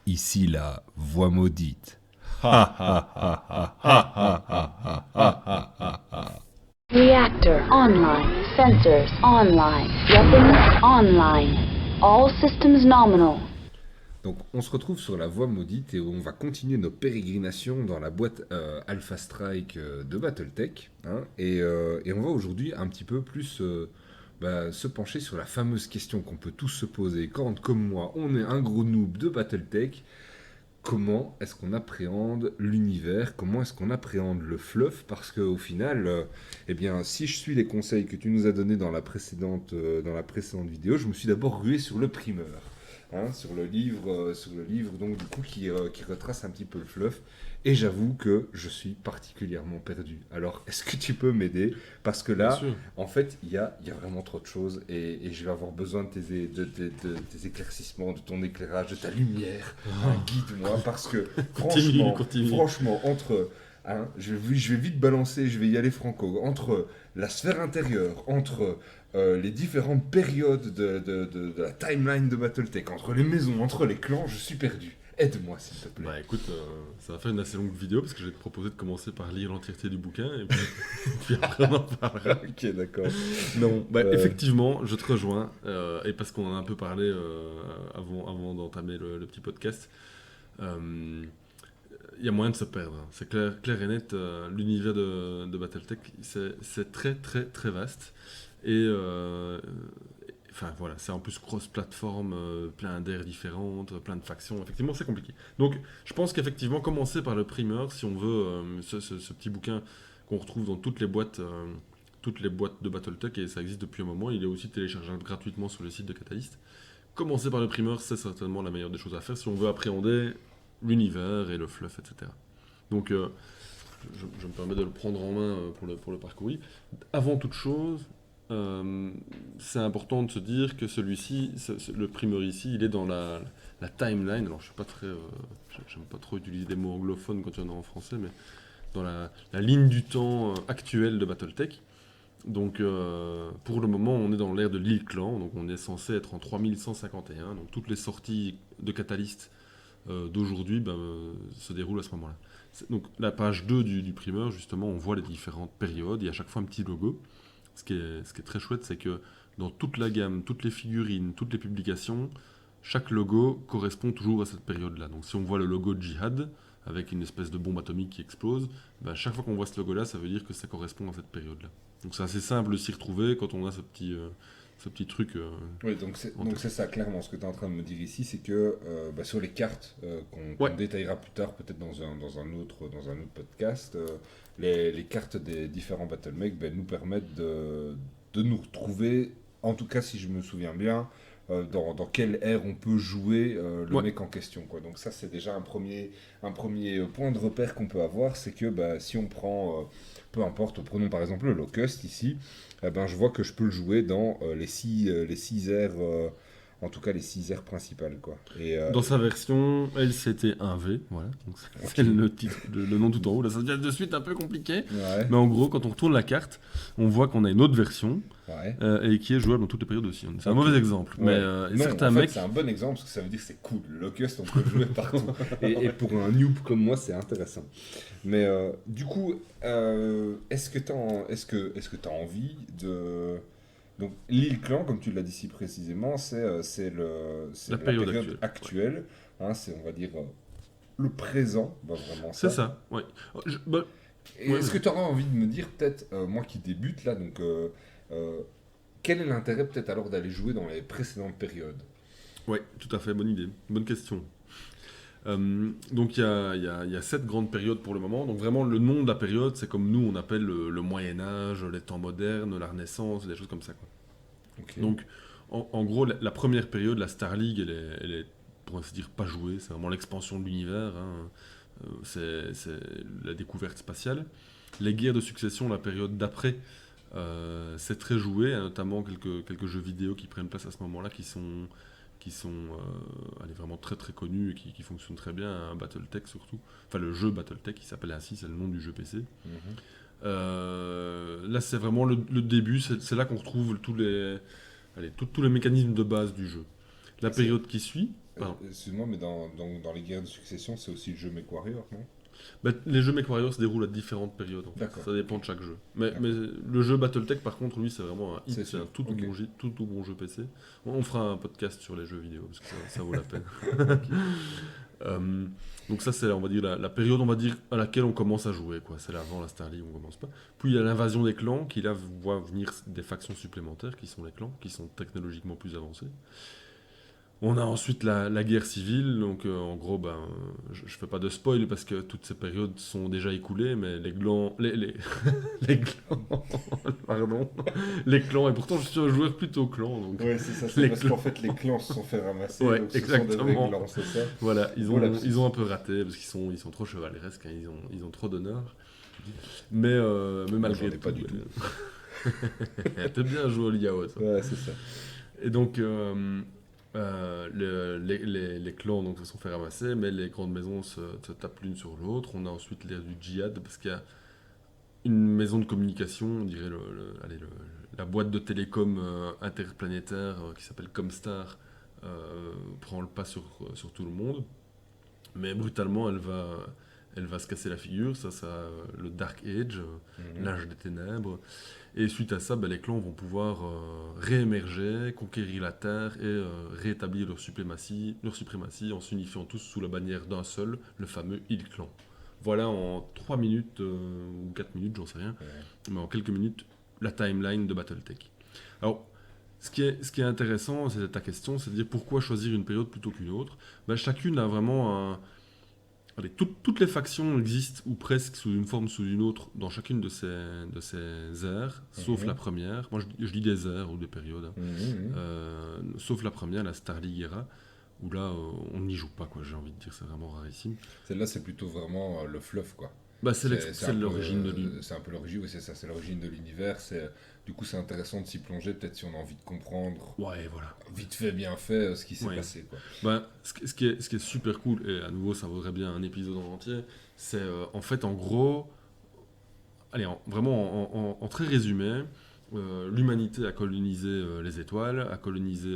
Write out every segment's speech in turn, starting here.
Ici la voix maudite. Ha ha ha ha ha ha ha ha ha ha ha. Reactor online. Sensors online. Weapons online. All systems nominal. Donc on se retrouve sur la voie maudite et on va continuer nos pérégrinations dans la boîte Alpha Strike de Battletech. Et on va aujourd'hui un petit peu plus se pencher sur la fameuse question qu'on peut tous se poser quand, comme moi, on est un gros noob de Battletech. Comment est-ce qu'on appréhende l'univers? Comment est-ce qu'on appréhende le fluff? Parce qu'au final, eh bien, si je suis les conseils que tu nous as donnés dans la précédente vidéo, je me suis d'abord rué sur le primeur. Sur le livre donc du coup qui retrace un petit peu le fluff. Et j'avoue que je suis particulièrement perdu. Alors, est-ce que tu peux m'aider? Parce que Bien là, sûr. en fait, il y a vraiment trop de choses et je vais avoir besoin de tes éclaircissements, de ton éclairage, de ta lumière. Guide-moi parce que Continue. franchement, je vais vite balancer, je vais y aller franco. Entre la sphère intérieure, entre les différentes périodes de la timeline de Battletech, entre les maisons, entre les clans, je suis perdu. Aide-moi, s'il te plaît. Bah écoute, ça va faire une assez longue vidéo parce que je vais te proposer de commencer par lire l'entièreté du bouquin et puis, puis après on en parlera. Ok, d'accord. Non, bah Euh. effectivement, je te rejoins et parce qu'on en a un peu parlé avant d'entamer le petit podcast, il y a moyen de se perdre. C'est clair et net, l'univers de Battletech, c'est très très très vaste et enfin voilà, c'est en plus cross-platform, plein d'aires différentes, plein de factions. Effectivement, c'est compliqué. Donc, je pense qu'effectivement, commencer par le primeur, si on veut, ce petit bouquin qu'on retrouve dans toutes les boîtes de Battletech, et ça existe depuis un moment, il est aussi téléchargeable gratuitement sur le site de Catalyst. Commencer par le primeur, c'est certainement la meilleure des choses à faire si on veut appréhender l'univers et le fluff, etc. Donc, je me permets de le prendre en main pour le parcourir. Avant toute chose, c'est important de se dire que celui-ci, le primeur ici, il est dans la timeline. Alors, je suis pas très, j'aime pas trop utiliser des mots anglophones quand il y en a en français, mais dans la ligne du temps actuelle de BattleTech. Donc, pour le moment, on est dans l'ère de l'île Clan, donc on est censé être en 3151. Donc, toutes les sorties de Catalyst d'aujourd'hui se déroulent à ce moment-là. Donc, la page 2 du primeur, justement, on voit les différentes périodes. Il y a à chaque fois un petit logo. Ce qui est très chouette, c'est que dans toute la gamme, toutes les figurines, toutes les publications, chaque logo correspond toujours à cette période-là. Donc si on voit le logo de Jihad, avec une espèce de bombe atomique qui explose, chaque fois qu'on voit ce logo-là, ça veut dire que ça correspond à cette période-là. Donc c'est assez simple de s'y retrouver quand on a ce petit truc. Oui, donc c'est ça, clairement. Ce que tu es en train de me dire ici, c'est que sur les cartes qu'on Ouais. détaillera plus tard, peut-être dans un autre podcast, les cartes des différents BattleMech nous permettent de nous retrouver, en tout cas si je me souviens bien, dans quelle ère on peut jouer le Ouais. mec en question, quoi. Donc ça, c'est déjà un premier point de repère qu'on peut avoir, c'est que si on prend, peu importe, prenons par exemple le Locust ici, je vois que je peux le jouer dans les six aires, en tout cas les 6 aires principales, quoi. Dans sa version LCT1V, voilà, donc c'est Ok. le titre, le nom tout en haut. Là, ça devient de suite un peu compliqué. Ouais, Mais en gros, quand on retourne la carte, on voit qu'on a une autre version ouais. et qui est jouable dans toutes les périodes aussi. C'est un Ok. mauvais exemple, mais Ouais. Non, certains en fait, mecs. c'est un bon exemple parce que ça veut dire que c'est cool. Le Locust, on peut le jouer partout. Et pour un noob comme moi, c'est intéressant. Mais du coup, est-ce que t'as envie de... Donc, l'île Clan, comme tu l'as dit si précisément, c'est La la période période actuelle. C'est, on va dire, le présent, vraiment C'est ça. ça, ouais. Et Ouais, est-ce que vas-y. tu auras envie de me dire, peut-être, moi qui débute là, donc, quel est l'intérêt peut-être alors d'aller jouer dans les précédentes périodes? Ouais, tout à fait, bonne idée, bonne question. Donc il y a 7 grandes périodes pour le moment. Donc vraiment le nom de la période, c'est comme nous on appelle le Moyen Âge, les temps modernes, la Renaissance, des choses comme ça, quoi. Ok. Donc en gros la première période, la Star League, elle est pour ainsi dire pas jouée. C'est vraiment l'expansion de l'univers, hein. C'est la découverte spatiale. Les guerres de succession, la période d'après, c'est très joué, hein, notamment quelques jeux vidéo qui prennent place à ce moment-là qui sont allez, vraiment très très connus et qui fonctionnent très bien, hein, Battletech surtout. Enfin, le jeu Battletech, qui s'appelle ainsi, c'est le nom du jeu PC. Mhm. Là, c'est vraiment le début, c'est là qu'on retrouve tous les mécanismes de base du jeu. La C'est- période qui suit, pardon. Excuse-moi, mais dans les guerres de succession, c'est aussi le jeu MechWarrior, non? Bah, les jeux MechWarrior se déroulent à différentes périodes, en fait. D'accord. Ça dépend de chaque jeu. Mais D'accord. le jeu Battletech, par contre, lui, c'est vraiment un hit. C'est C'est un sûr. tout, Ok. tout bon jeu PC. On fera un podcast sur les jeux vidéo, parce que ça vaut la peine. Euh, donc ça, c'est, on va dire, la période, on va dire, à laquelle on commence à jouer, quoi. C'est avant la Star League, on commence pas. Puis il y a l'invasion des clans, qui là voit venir des factions supplémentaires, qui sont les clans, qui sont technologiquement plus avancés. On a ensuite la guerre civile, donc en gros, ben, je fais pas de spoil parce que toutes ces périodes sont déjà écoulées, mais les clans, les clans, pardon, les clans, et pourtant je suis un joueur plutôt clan, donc Ouais, c'est ça, Les c'est parce clans. qu'en fait les clans se sont fait ramasser, Ouais, donc ce sont des exactement. vrais clans, c'est ça. voilà, Oh, lapsus. ils ont un peu raté parce ils sont trop chevaleresques, hein, ils ont trop d'honneur, mais malgré j'en ai pas du tout. T'es bien joué au Liao, toi. Ouais, c'est ça. Et donc, les clans donc, se sont fait ramasser, mais les grandes maisons se tapent l'une sur l'autre. On a ensuite l'ère du djihad, parce qu'il y a une maison de communication, on dirait la boîte de télécom interplanétaire qui s'appelle Comstar, prend le pas sur tout le monde. Mais brutalement, elle va se casser la figure. Le Dark Age, l'âge des ténèbres. Et suite à ça, ben, les clans vont pouvoir réémerger, conquérir la Terre et réétablir leur suprématie en s'unifiant tous sous la bannière d'un seul, le fameux Hill Clan. Voilà en 3 minutes ou 4 minutes, j'en sais rien, Ouais. mais en quelques minutes, la timeline de Battletech. Alors, ce qui est intéressant, c'est ta question, c'est de dire pourquoi choisir une période plutôt qu'une autre. Ben, chacune a vraiment un... Allez, toutes les factions existent, ou presque sous une forme ou sous une autre, dans chacune de ces ères, sauf Mhm. la première. Moi, je dis des ères ou des périodes, hein. Sauf la première, la Star League Era, où là, on n'y joue pas, quoi, j'ai envie de dire, c'est vraiment rarissime. Celle-là, c'est plutôt vraiment le fluff, quoi. Bah, c'est Un peu, l'origine de l'île. c'est un peu l'origine, oui, c'est ça, c'est l'origine de l'univers. Du coup, c'est intéressant de s'y plonger, peut-être si on a envie de comprendre, Ouais, voilà. vite fait, bien fait, ce qui s'est Ouais. passé, quoi. Bah, ce qui est super cool, et à nouveau, ça vaudrait bien un épisode en entier, c'est en fait, en gros, allez, vraiment en très résumé, l'humanité a colonisé les étoiles,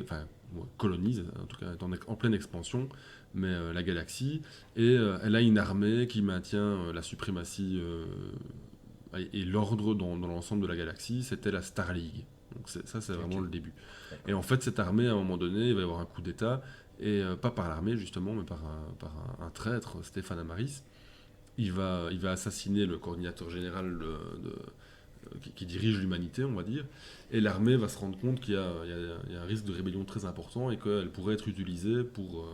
enfin, ouais, colonise, en tout cas, est en pleine expansion, mais la galaxie, et elle a une armée qui maintient la suprématie et l'ordre dans l'ensemble de la galaxie. C'était la Star League. Donc ça, c'est vraiment Ok. le début. D'accord. Et en fait, cette armée, à un moment donné, il va y avoir un coup d'État, et pas par l'armée justement, mais par un traître, Stéphane Amaris. Il va assassiner le coordinateur général qui dirige l'humanité, on va dire, et l'armée va se rendre compte qu'il y a un risque de rébellion très important et qu'elle pourrait être utilisée pour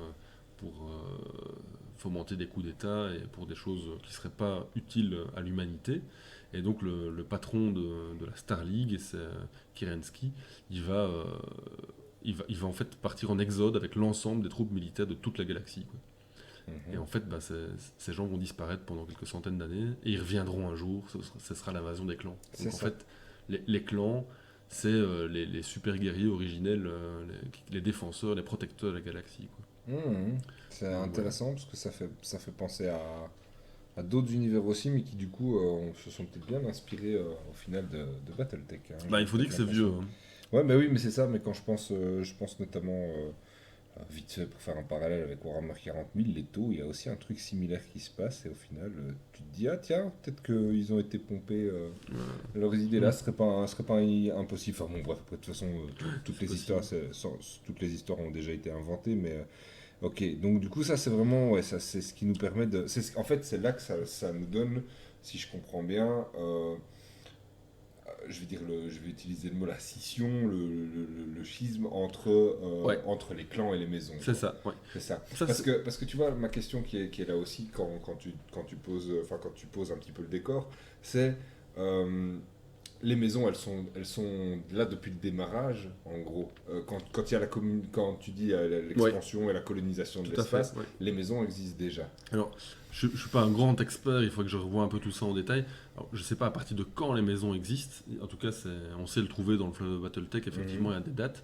fomenter des coups d'État et pour des choses qui ne seraient pas utiles à l'humanité. Et donc le patron de la Star League, c'est Kerensky, il va en fait partir en exode avec l'ensemble des troupes militaires de toute la galaxie, quoi. Et en fait, bah, ces gens vont disparaître pendant quelques centaines d'années et ils reviendront un jour. Ce sera l'invasion des clans. C'est Donc en ça. fait, les clans, c'est les super guerriers originels, les défenseurs, les protecteurs de la galaxie, quoi. C'est Donc, intéressant parce que ça fait penser à d'autres univers aussi, mais qui du coup se sont peut-être bien inspirés au final de Battletech, hein. Bah, J'ai il faut dire peut-être que c'est vieux, l'impression. hein. Ouais, bah oui, mais c'est ça, mais quand je pense notamment, vite fait pour faire un parallèle avec Warhammer 40 000, les taux, il y a aussi un truc similaire qui se passe, et au final, tu te dis, ah tiens, peut-être qu'ils ont été pompés, leurs idées là, serait pas impossible. Enfin bon, bref, après, de toute façon, toutes les possible. histoires, toutes les histoires ont déjà été inventées, mais ok, donc du coup, ça c'est vraiment, ouais, ça c'est ce qui nous permet de. En fait, c'est là que ça nous donne, si je comprends bien, je vais dire je vais utiliser le mot la scission, le schisme Ouais. entre les clans et les maisons. C'est ça, ouais. C'est ça. Ça, Parce que tu vois, ma question qui est là aussi quand tu poses, enfin, quand tu poses un petit peu le décor, c'est les maisons, elles sont là depuis le démarrage, en gros. Quand il y a quand tu dis l'expansion et la colonisation de tout à fait. l'espace, Ouais. les maisons existent déjà. Alors, je ne suis pas un grand expert, il faudrait que je revoie un peu tout ça en détail. Alors, je ne sais pas à partir de quand les maisons existent. En tout cas, on sait le trouver dans le fleuve Battletech, effectivement, il y a des dates.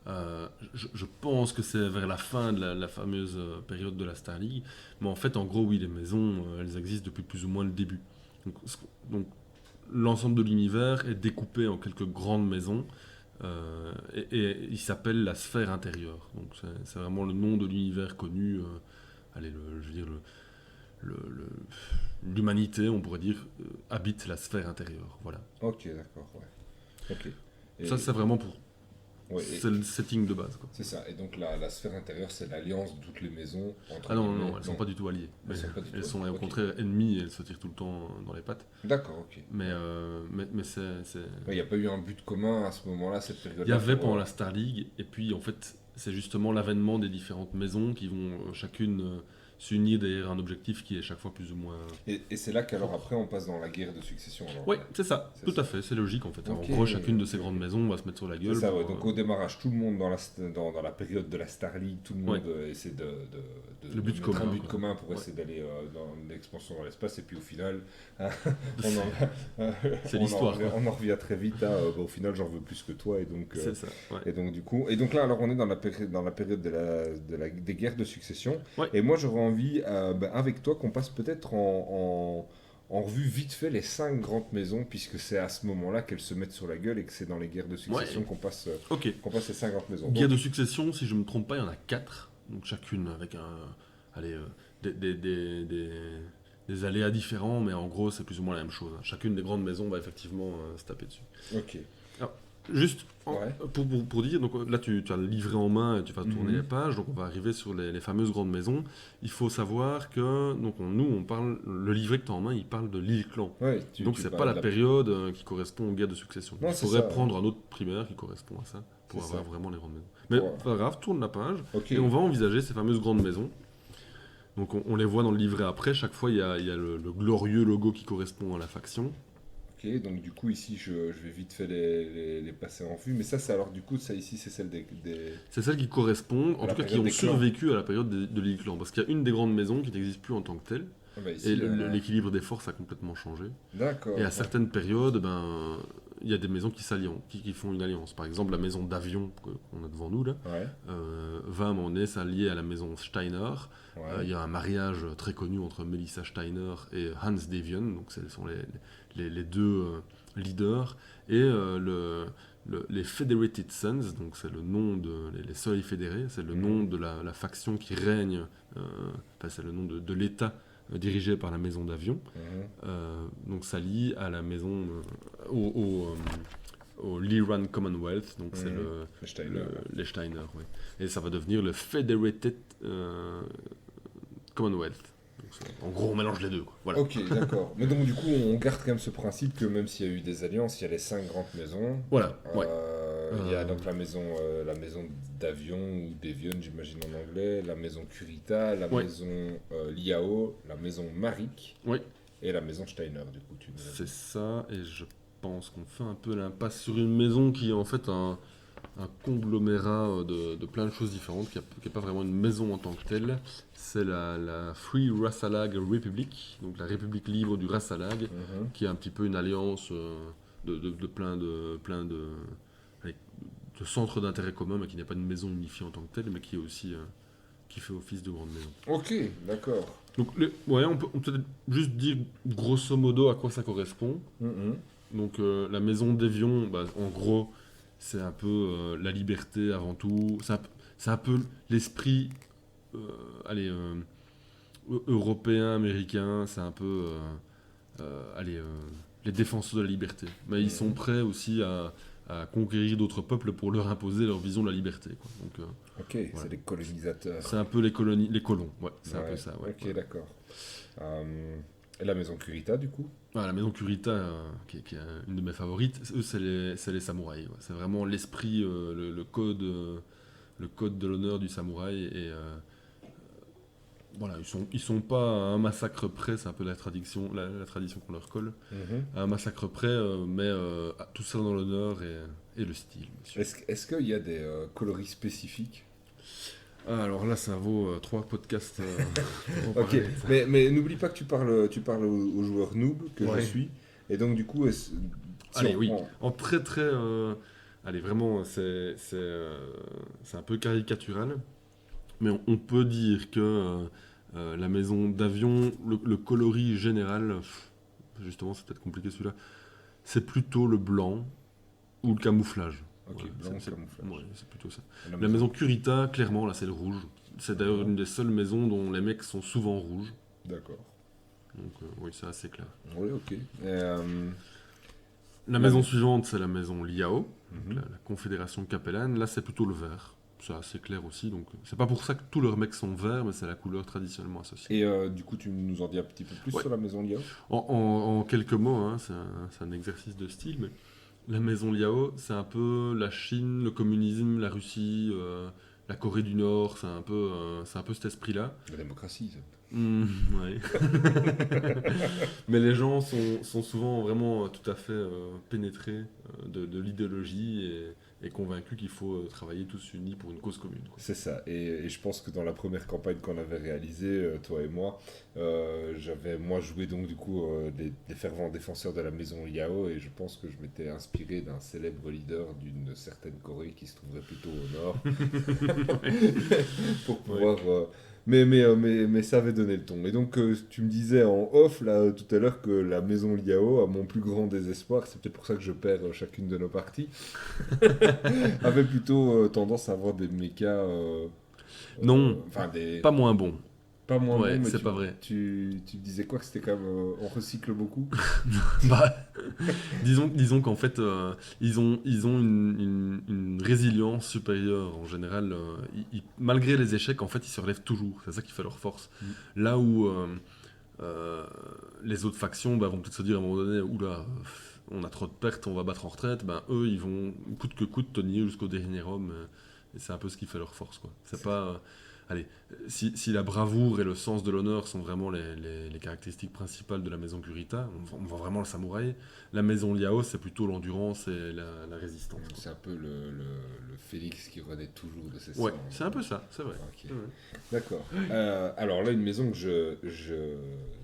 Je pense que c'est vers la fin de la fameuse période de la Star League. Mais en fait, en gros, oui, les maisons, elles existent depuis plus ou moins le début. Donc l'ensemble de l'univers est découpé en quelques grandes maisons Et il s'appelle la sphère intérieure. Donc c'est vraiment le nom de l'univers connu. Je veux dire, l'humanité, on pourrait dire, habite la sphère intérieure. Voilà. Ok, d'accord, ouais. Ok. Et- Ça, c'est vraiment ouais, c'est le setting de base, quoi. c'est ça. Et donc la sphère intérieure, c'est l'alliance de toutes les maisons entre Ah non, guillemets. non, elles sont pas du tout alliées. Elles sont pas du tout Elles sont alliées, au ok. contraire ennemies et elles se tirent tout le temps dans les pattes. D'accord, ok. Mais c'est... Il n'y a pas eu un but commun à ce moment-là, cette période-là. Il y avait pour, pendant la Star League, et puis en fait, c'est justement l'avènement des différentes maisons qui vont chacune s'unir derrière un objectif qui est chaque fois plus ou moins... Et c'est là qu'alors après on passe dans la guerre de succession. Alors, Oui, c'est ça, C'est tout ça. à fait, c'est logique en fait. Ok. En gros, chacune de ces grandes maisons va se mettre sur la C'est gueule. ça, ouais. pour, Donc au démarrage, tout le monde dans la période de la Star League, tout le monde essaie de Le but mettre commun, un but quoi. commun pour Ouais. essayer d'aller dans l'expansion dans l'espace. Et puis au final, hein, C'est on l'histoire, quoi. on en revient très vite. Au final, j'en veux plus que toi. Et donc, C'est ça, ouais. et donc du coup, et donc là, alors on est dans la période des guerres de succession. Ouais. Et moi, j'aurais envie, avec toi, qu'on passe peut-être en revue vite fait les 5 grandes maisons, puisque c'est à ce moment-là qu'elles se mettent sur la gueule et que c'est dans les guerres de succession Ouais. qu'on passe Ok. les 5 grandes maisons. Guerre Donc, de succession, si je ne me trompe pas, il y en a 4. Donc chacune avec des aléas différents, mais en gros, c'est plus ou moins la même chose. Chacune des grandes maisons va effectivement se taper dessus. ok. Juste Ouais. pour dire, donc là tu as le livret en main et tu vas tourner Mhm. les pages, donc on va arriver sur les fameuses grandes maisons. Il faut savoir que donc on parle, le livret que tu as en main, il parle de l'île Clan. Ouais, Donc c'est pas la période qui correspond aux guerres de succession. Non, Il c'est faudrait ça, prendre un autre primaire qui correspond à ça pour C'est avoir ça. vraiment les grandes maisons. Mais Ouais. pas grave, tourne la page Ok. et on va envisager ces fameuses grandes maisons. Donc on les voit dans le livret après, chaque fois il y a le glorieux logo qui correspond à la faction. Ok, donc du coup ici je vais vite fait les passer en vue, mais ça c'est alors du coup ça ici c'est celle des... C'est celles qui correspondent, en À la tout cas qui période ont des clans. survécu à la période de l'île Clan. Parce qu'il y a une des grandes maisons qui n'existe plus en tant que telle, Ah bah ici, et l'équilibre des forces a complètement changé. D'accord. Et à certaines périodes, il y a des maisons qui s'allient, qui font une alliance. Par exemple, la maison d'Avion qu'on a devant nous, là, Ouais. va à un moment donné s'allier à la maison Steiner. Ouais. Il y a un mariage très connu entre Melissa Steiner et Hans Devian, donc ce sont les deux leaders. Et les Federated Sons, donc c'est le nom les Soleils fédérés, c'est le nom de la faction qui règne, c'est le nom de l'État dirigé par la maison d'Avion. Mhm. Donc s'allie à la maison au Liran Commonwealth, donc c'est Les Steiner. les Steiner, oui. Et ça va devenir le Federated Commonwealth. Donc, en gros, on mélange les deux, quoi. Voilà. Ok, d'accord. Mais donc du coup on garde quand même ce principe que même s'il y a eu des alliances, il y a les 5 grandes maisons. Voilà, ouais. Il y a donc la maison d'Avion ou d'Evian, j'imagine en anglais, la maison Kurita, la Ouais. maison Liao, la maison Marik Oui, et la maison Steiner du coup. Tu me l'as c'est dit. ça, et je pense qu'on fait un peu l'impasse sur une maison qui est en fait un conglomérat de plein de choses différentes, qui n'est pas vraiment une maison en tant que telle. C'est la Free Rassalag Republic, donc la République libre du Rassalag, Mhm. qui est un petit peu une alliance de plein de centres d'intérêt commun, mais qui n'est pas une maison unifiée en tant que telle, mais qui est aussi qui fait office de grande maison. Ok, d'accord. Donc, on peut peut-être juste dire grosso modo à quoi ça correspond. Mhm. Donc, la maison d'Evian, en gros, c'est un peu la liberté avant tout. C'est un peu l'esprit européen, américain. C'est un peu les défenseurs de la liberté. Mais ils sont prêts aussi à conquérir d'autres peuples pour leur imposer leur vision de la liberté, quoi. Donc, Ok, Voilà. c'est les colonisateurs. c'est un peu les colons. Ouais, c'est un Ouais, peu ça. Ouais, ok, ouais. d'accord. Et la maison Kurita, du coup? Ah, la maison Kurita, qui est une de mes favorites, eux, c'est les samouraïs. Ouais. C'est vraiment l'esprit, le code de l'honneur du samouraï. Et voilà, ils sont pas à un massacre près, c'est un peu la tradition qu'on leur colle. À un massacre près, mais tout ça dans l'honneur et le style. Monsieur. Est-ce qu'il y a des coloris spécifiques? Ah, alors là, ça vaut 3 podcasts. Pour en Ok, parler, ça. mais n'oublie pas que tu parles aux joueurs noob que Ouais. je suis. Et donc, du coup, si Allez, on oui. prend- En très très... allez, vraiment, c'est un peu caricatural. Mais on peut dire que la maison d'Avion, le coloris général, justement c'est peut-être compliqué celui-là, c'est plutôt le blanc ou le camouflage. Ok, Ouais, blanc c'est camouflage. ouais, c'est plutôt ça. Et La maison Kurita, clairement, là, c'est le rouge. C'est d'ailleurs D'accord. une des seules maisons dont les mecs sont souvent rouges. D'accord. Donc, oui, c'est assez clair. Oui, ok. La La maison mais- suivante, c'est la maison Liao, donc Mhm. la confédération capellane. Là, c'est plutôt le vert. C'est assez clair aussi. Donc, c'est pas pour ça que tous leurs mecs sont verts, mais c'est la couleur traditionnellement associée. Et du coup, tu nous en dis un petit peu plus Ouais. sur la maison Liao? En quelques mots, hein, c'est un exercice de style, mais la maison Liao, c'est un peu la Chine, le communisme, la Russie, la Corée du Nord. C'est un peu cet esprit-là. La démocratie, ça. Ouais. Mais les gens sont souvent vraiment tout à fait pénétrés de l'idéologie et convaincus qu'il faut travailler tous unis pour une cause commune, quoi. C'est ça. Et je pense que dans la première campagne qu'on avait réalisée, toi et moi, j'avais moi joué donc du coup des fervents défenseurs de la maison Liao et je pense que je m'étais inspiré d'un célèbre leader d'une certaine Corée qui se trouverait plutôt au nord pour pouvoir. Mais ça avait donné le ton. Et donc tu me disais en off là tout à l'heure que la maison Liao, à mon plus grand désespoir, c'est peut-être pour ça que je perds chacune de nos parties, avait plutôt tendance à avoir des mechas. Non, Enfin des. pas moins bon. Pas moins Ouais, bons, mais c'est pas vrai. tu disais quoi que c'était quand même. On recycle beaucoup. Bah, disons qu'en fait, ils ont une résilience supérieure. En général, malgré les échecs, en fait, ils se relèvent toujours. C'est ça qui fait leur force. Mm. Là où les autres factions vont peut-être se dire à un moment donné, oula, on a trop de pertes, on va battre en retraite. Ben, eux, ils vont coûte que coûte tenir jusqu'au dernier homme. Et c'est un peu ce qui fait leur force, quoi. C'est pas. Allez, si la bravoure et le sens de l'honneur sont vraiment les caractéristiques principales de la maison Kurita, on voit vraiment le samouraï. La maison Liao, c'est plutôt l'endurance et la résistance, quoi. C'est un peu le Félix qui renaît toujours de ses Ouais, cendres. c'est un peu ça, c'est vrai. Ok. Ouais. D'accord. Alors là, une maison que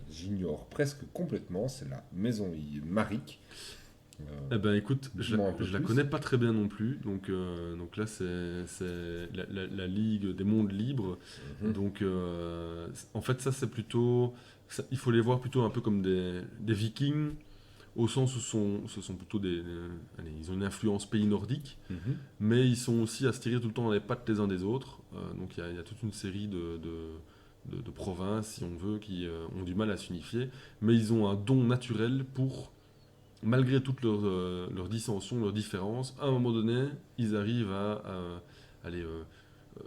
j'ignore presque complètement, c'est la maison Marik. Eh ben écoute, Dis-moi un peu je la plus. connais pas très bien non plus, donc là c'est la Ligue des mondes libres. Mhm. Donc, en fait, ça, c'est plutôt. Il faut les voir plutôt un peu comme des vikings, au sens où ce sont plutôt allez, ils ont une influence pays nordique, Mhm. mais ils sont aussi à se tirer tout le temps dans les pattes les uns des autres. Donc, il y a toute une série de provinces, si on veut, qui ont du mal à s'unifier, mais ils ont un don naturel pour. Malgré toutes leurs dissensions, leurs différences, à un moment donné, ils arrivent à aller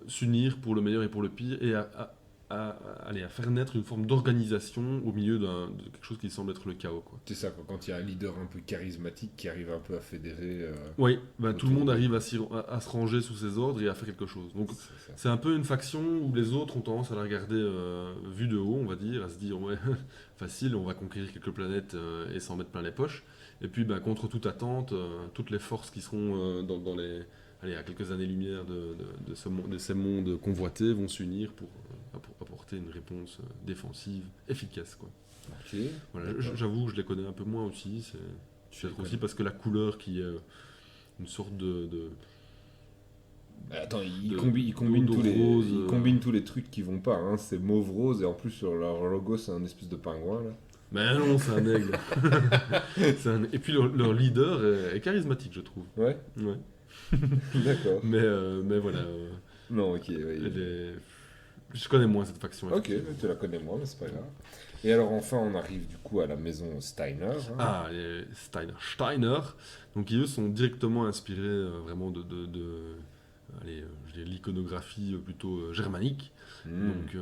s'unir pour le meilleur et pour le pire et à faire naître une forme d'organisation au milieu de quelque chose qui semble être le chaos, quoi. C'est ça, quoi, quand il y a un leader un peu charismatique qui arrive un peu à fédérer. Oui, bah, tout le Autour monde de- arrive à se ranger sous ses ordres et à faire quelque chose. Donc C'est ça. c'est un peu une faction où les autres ont tendance à la regarder vue de haut, on va dire, à se dire ouais, facile, on va conquérir quelques planètes et s'en mettre plein les poches. Et puis bah, contre toute attente, toutes les forces qui seront dans les... Allez, à quelques années-lumière de ces mondes convoités vont s'unir pour apporter une réponse défensive efficace, quoi. Ok. Voilà, D'accord. j'avoue, je les connais un peu moins aussi. Tu les Peut-être aussi connais. parce que la couleur qui est une sorte Attends, de- il combine d'eau tous les, rose, il combine tous les trucs qui vont pas. Hein. C'est mauve rose et en plus sur leur logo c'est un espèce de pingouin là. Mais non, c'est un aigle. Et puis leur leader est charismatique, je trouve. Ouais. Ouais. D'accord. Mais voilà, Non, ok. Ouais, je connais moins cette faction. Ok, effectivement. tu la connais moins, mais c'est pas grave. Et alors enfin, on arrive du coup à la maison Steiner. Hein. Ah, les Steiner. Donc, ils eux sont directement inspirés vraiment allez, je dirais l'iconographie plutôt germanique. Hmm. Donc,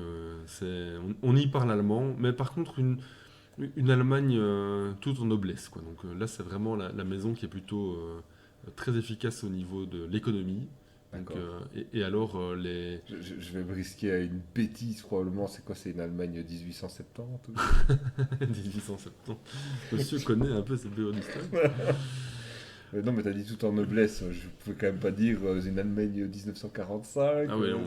on y parle allemand, mais par contre, une Allemagne toute en noblesse, quoi. Donc, là, c'est vraiment la maison qui est plutôt très efficace au niveau de l'économie. Donc, D'accord. et alors, les. Je vais me risquer à une bêtise probablement. C'est quoi? C'est une Allemagne 1870 ou... 1870. Monsieur connaît un peu cette période d'histoire. Non, mais t'as dit tout en noblesse. Je pouvais quand même pas dire une Allemagne 1945. Ah ouais, non,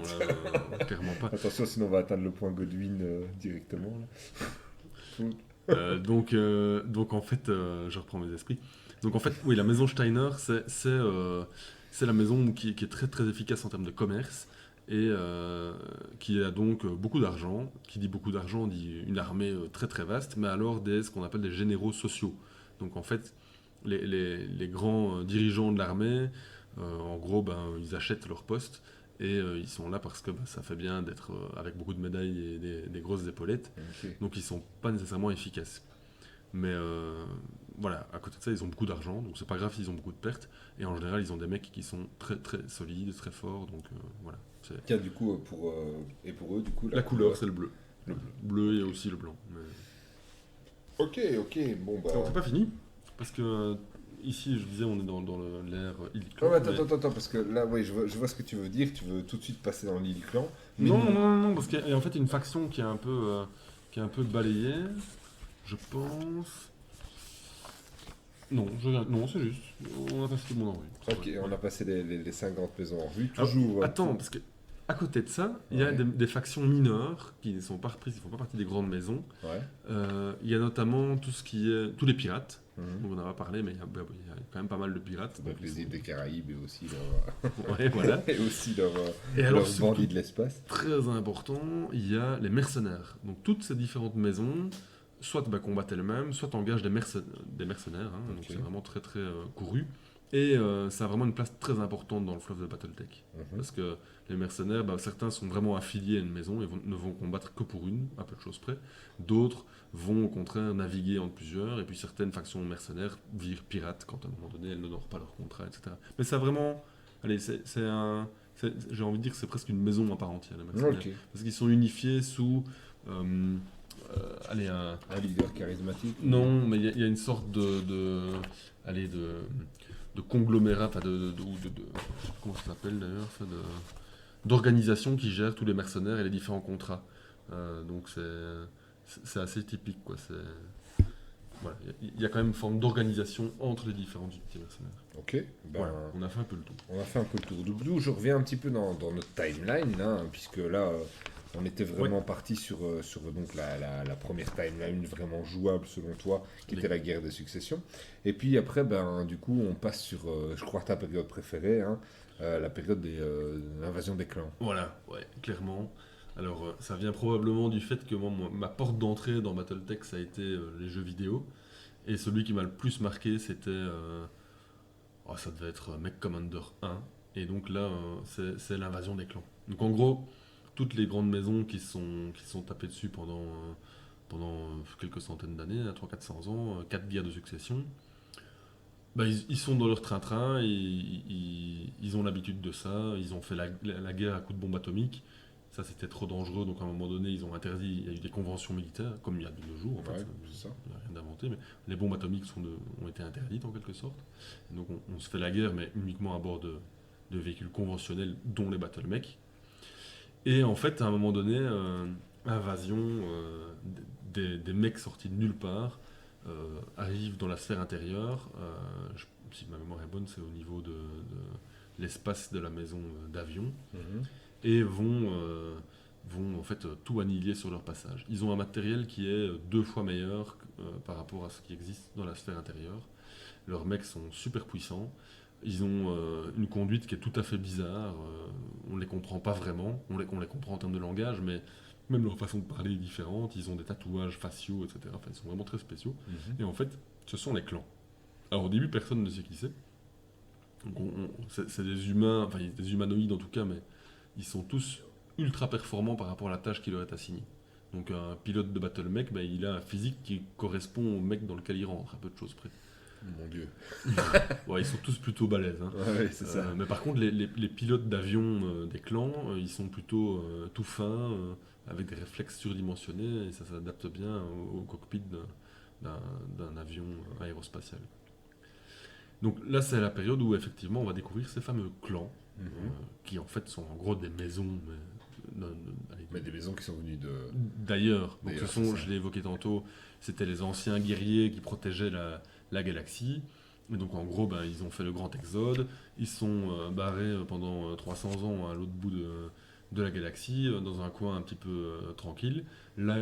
là, clairement pas. Attention, sinon on va atteindre le point Godwin directement. Là. Donc en fait, je reprends mes esprits. Donc en fait, oui, la maison Steiner, c'est la maison qui est très très efficace en termes de commerce et qui a donc beaucoup d'argent. Qui dit beaucoup d'argent dit une armée très très vaste, mais alors ce qu'on appelle des généraux sociaux. Donc en fait, les grands dirigeants de l'armée En gros, ils achètent leur poste et ils sont là parce que ça fait bien d'être avec beaucoup de médailles et des grosses épaulettes. Ok. Donc ils sont pas nécessairement efficaces. Mais voilà, à côté de ça, ils ont beaucoup d'argent, donc c'est pas grave s'ils ont beaucoup de pertes. Et en général, ils ont des mecs qui sont très très solides, très forts. Donc voilà. Tiens, du coup, et pour eux, du coup, La couleur, c'est le bleu. le bleu. Bleu et aussi le blanc. Mais... Ok, bon bah. Alors, c'est pas fini, parce que ici, je disais, on est dans l'ère Oh, Illico. attends, parce que là, oui, je vois ce que tu veux dire. Tu veux tout de suite passer dans l'île clan. Mais Non, parce qu'il y a en fait une faction qui est qui est un peu balayée, je pense. Non, non, c'est juste. On a passé tout le monde en rue. Ok, on a passé les 50 maisons en rue. Alors, Toujours. attends, parce que à côté de ça, il y a Ouais. des factions mineures qui ne sont pas reprises, qui font pas partie des grandes maisons. Ouais. Il y a notamment tout ce qui est tous les pirates. Mhm. Donc on en a parlé, mais il y a quand même pas mal de pirates. Donc Donc, les îles des Caraïbes et aussi Ouais, voilà. et aussi Et alors, leurs bandits de l'espace. très important, il y a les mercenaires. Donc toutes ces différentes maisons, soit combattent elles-mêmes, soit engagent des mercenaires. Donc Ok. c'est vraiment très très couru. Et ça a vraiment une place très importante dans le fleuve de Battletech. Mhm. Parce que les mercenaires, certains sont vraiment affiliés à une maison et ne vont combattre que pour une, à peu de choses près. D'autres vont au contraire naviguer entre plusieurs. Et puis certaines factions mercenaires virent pirates quand à un moment donné elles n'honorent pas leur contrat, etc. Mais ça a vraiment... Allez, j'ai envie de dire que c'est presque une maison à part entière, les mercenaires. Ok. Parce qu'ils sont unifiés sous... allez, Un leader charismatique. non, mais il y a une sorte allez, de conglomérat, enfin comment ça s'appelle d'ailleurs, ça, d'organisation qui gère tous les mercenaires et les différents contrats. Donc c'est assez typique, quoi. Voilà, il y a quand même une forme d'organisation entre les différentes unités mercenaires. Ok. Ben, Voilà, on a fait un peu le tour. on a fait un peu le tour. D'où je reviens un petit peu dans notre timeline, hein, puisque là, on était vraiment parti sur donc la première timeline vraiment jouable selon toi, qui était la guerre de succession. Et puis après, du coup, on passe sur, je crois, ta période préférée, hein, la période de l'invasion des clans. Voilà, ouais, clairement. Alors, ça vient probablement du fait que ma porte d'entrée dans Battletech, ça a été les jeux vidéo. Et celui qui m'a le plus marqué, c'était... ça devait être Mech Commander 1. Et donc là, c'est l'invasion des clans. Donc en gros, toutes les grandes maisons qui sont tapées dessus pendant quelques centaines d'années, 300-400 ans, 4 guerres de succession, ils sont dans leur train-train, ils ont l'habitude de ça, ils ont fait la guerre à coups de bombes atomiques. Ça, c'était trop dangereux, donc à un moment donné, ils ont interdit, il y a eu des conventions militaires, comme il y a de nos jours, en fait. Ouais, c'est ça. Il n'y a rien d'inventé, mais les bombes atomiques ont été interdites en quelque sorte. Et donc on se fait la guerre, mais uniquement à bord de véhicules conventionnels, dont les battlemechs. Et en fait, à un moment donné, invasion, des mecs sortis de nulle part arrivent dans la sphère intérieure. Si ma mémoire est bonne, c'est au niveau de l'espace de la maison d'avion. Mhm. Et vont en fait tout annihiler sur leur passage. Ils ont un matériel qui est 2 fois meilleur par rapport à ce qui existe dans la sphère intérieure. Leurs mecs sont super puissants. Ils ont une conduite qui est tout à fait bizarre. On ne les comprend pas vraiment. On les comprend en termes de langage, mais même leur façon de parler est différente. Ils ont des tatouages faciaux, etc. Enfin, ils sont vraiment très spéciaux. Mhm. Et en fait, ce sont les clans. Alors au début, personne ne sait qui c'est. Donc c'est des humains, enfin des humanoïdes en tout cas, mais ils sont tous ultra performants par rapport à la tâche qui leur est assignée. Donc un pilote de battle mech, il a un physique qui correspond au mec dans lequel il rentre, à peu de choses près. Mon Dieu. Ouais, ils sont tous plutôt balèzes. Hein. Ouais, c'est ça. Mais par contre, les pilotes d'avion des clans, ils sont plutôt tout fins, avec des réflexes surdimensionnés, et ça s'adapte bien au cockpit d'un avion aérospatial. Donc là, c'est la période où effectivement on va découvrir ces fameux clans, Mhm. qui en fait sont en gros des maisons, Mais des maisons qui sont venues de. d'ailleurs. Donc D'ailleurs, ce sont, c'est ça. je l'ai évoqué tantôt, c'était les anciens guerriers qui protégeaient la galaxie. Et donc en gros, ils ont fait le grand exode, ils sont barrés pendant 300 ans à l'autre bout de la galaxie, dans un coin un petit peu tranquille. Là,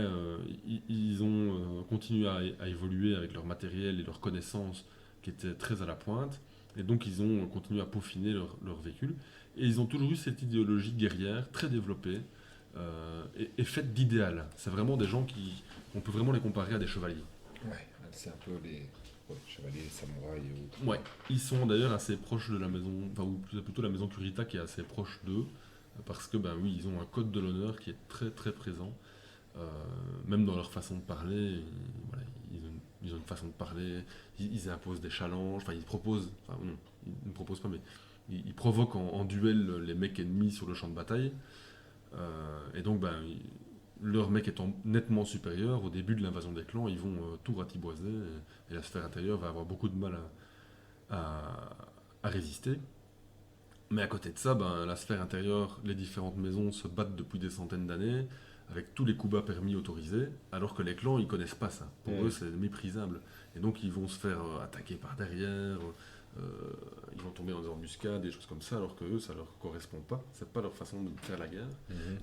ils ont continué à évoluer avec leur matériel et leurs connaissances qui étaient très à la pointe. Et donc ils ont continué à peaufiner leur véhicule. Et ils ont toujours eu cette idéologie guerrière très développée et faite d'idéal. C'est vraiment des gens on peut vraiment les comparer à des chevaliers. Ouais, c'est un peu les. chevaliers, samouraïs et autres. Ouais, ils sont d'ailleurs assez proches de la maison, enfin, ou plutôt la maison Kurita qui est assez proche d'eux, parce que, ben oui, ils ont un code de l'honneur qui est très très présent, même dans leur façon de parler, voilà, ils ont une façon de parler, ils imposent des challenges, enfin, ils proposent, enfin, non, ils ne proposent pas, mais ils provoquent en duel les mecs ennemis sur le champ de bataille, et donc, ben, leur mec étant nettement supérieur, au début de l'invasion des clans, ils vont tout ratiboiser, et la sphère intérieure va avoir beaucoup de mal à résister. Mais à côté de ça, ben, la sphère intérieure, les différentes maisons se battent depuis des centaines d'années, avec tous les coups bas permis autorisés, alors que les clans, ils connaissent pas ça. Pour eux, c'est méprisable. Et donc, ils vont se faire attaquer par derrière, ils vont tomber dans des embuscades, des choses comme ça, alors que eux, ça leur correspond pas. C'est pas leur façon de faire la guerre.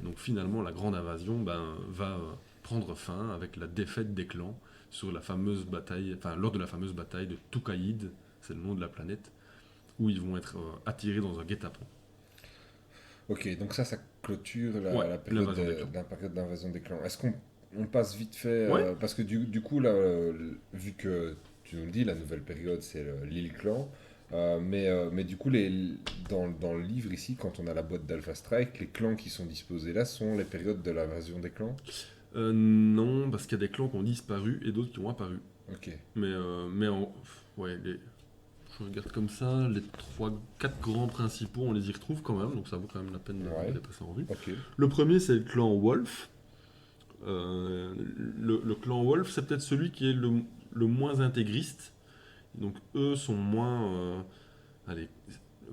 Donc, finalement, la grande invasion va prendre fin avec la défaite des clans sur la fameuse bataille, enfin, lors de la fameuse bataille de Tukaïd, c'est le nom de la planète, où ils vont être attirés dans un guet-apens. Ok, donc ça clôture Ouais, la période l'invasion des clans. la période d'invasion des clans. Est-ce qu'on passe vite fait, Ouais. parce que du coup, là, vu que tu nous le dis, la nouvelle période, c'est l'île clan, mais du coup, dans le livre ici, quand on a la boîte d'Alpha Strike, les clans qui sont disposés là sont les périodes de l'invasion des clans. Non, parce qu'il y a des clans qui ont disparu et d'autres qui ont apparu. Ok. Ouais, je regarde comme ça, les 4 grands principaux, on les y retrouve quand même, donc ça vaut quand même la peine Ouais. de les passer en revue. Ok. Le premier, c'est le clan Wolf. Le clan Wolf, c'est peut-être celui qui est le moins intégriste. Donc eux sont moins... allez,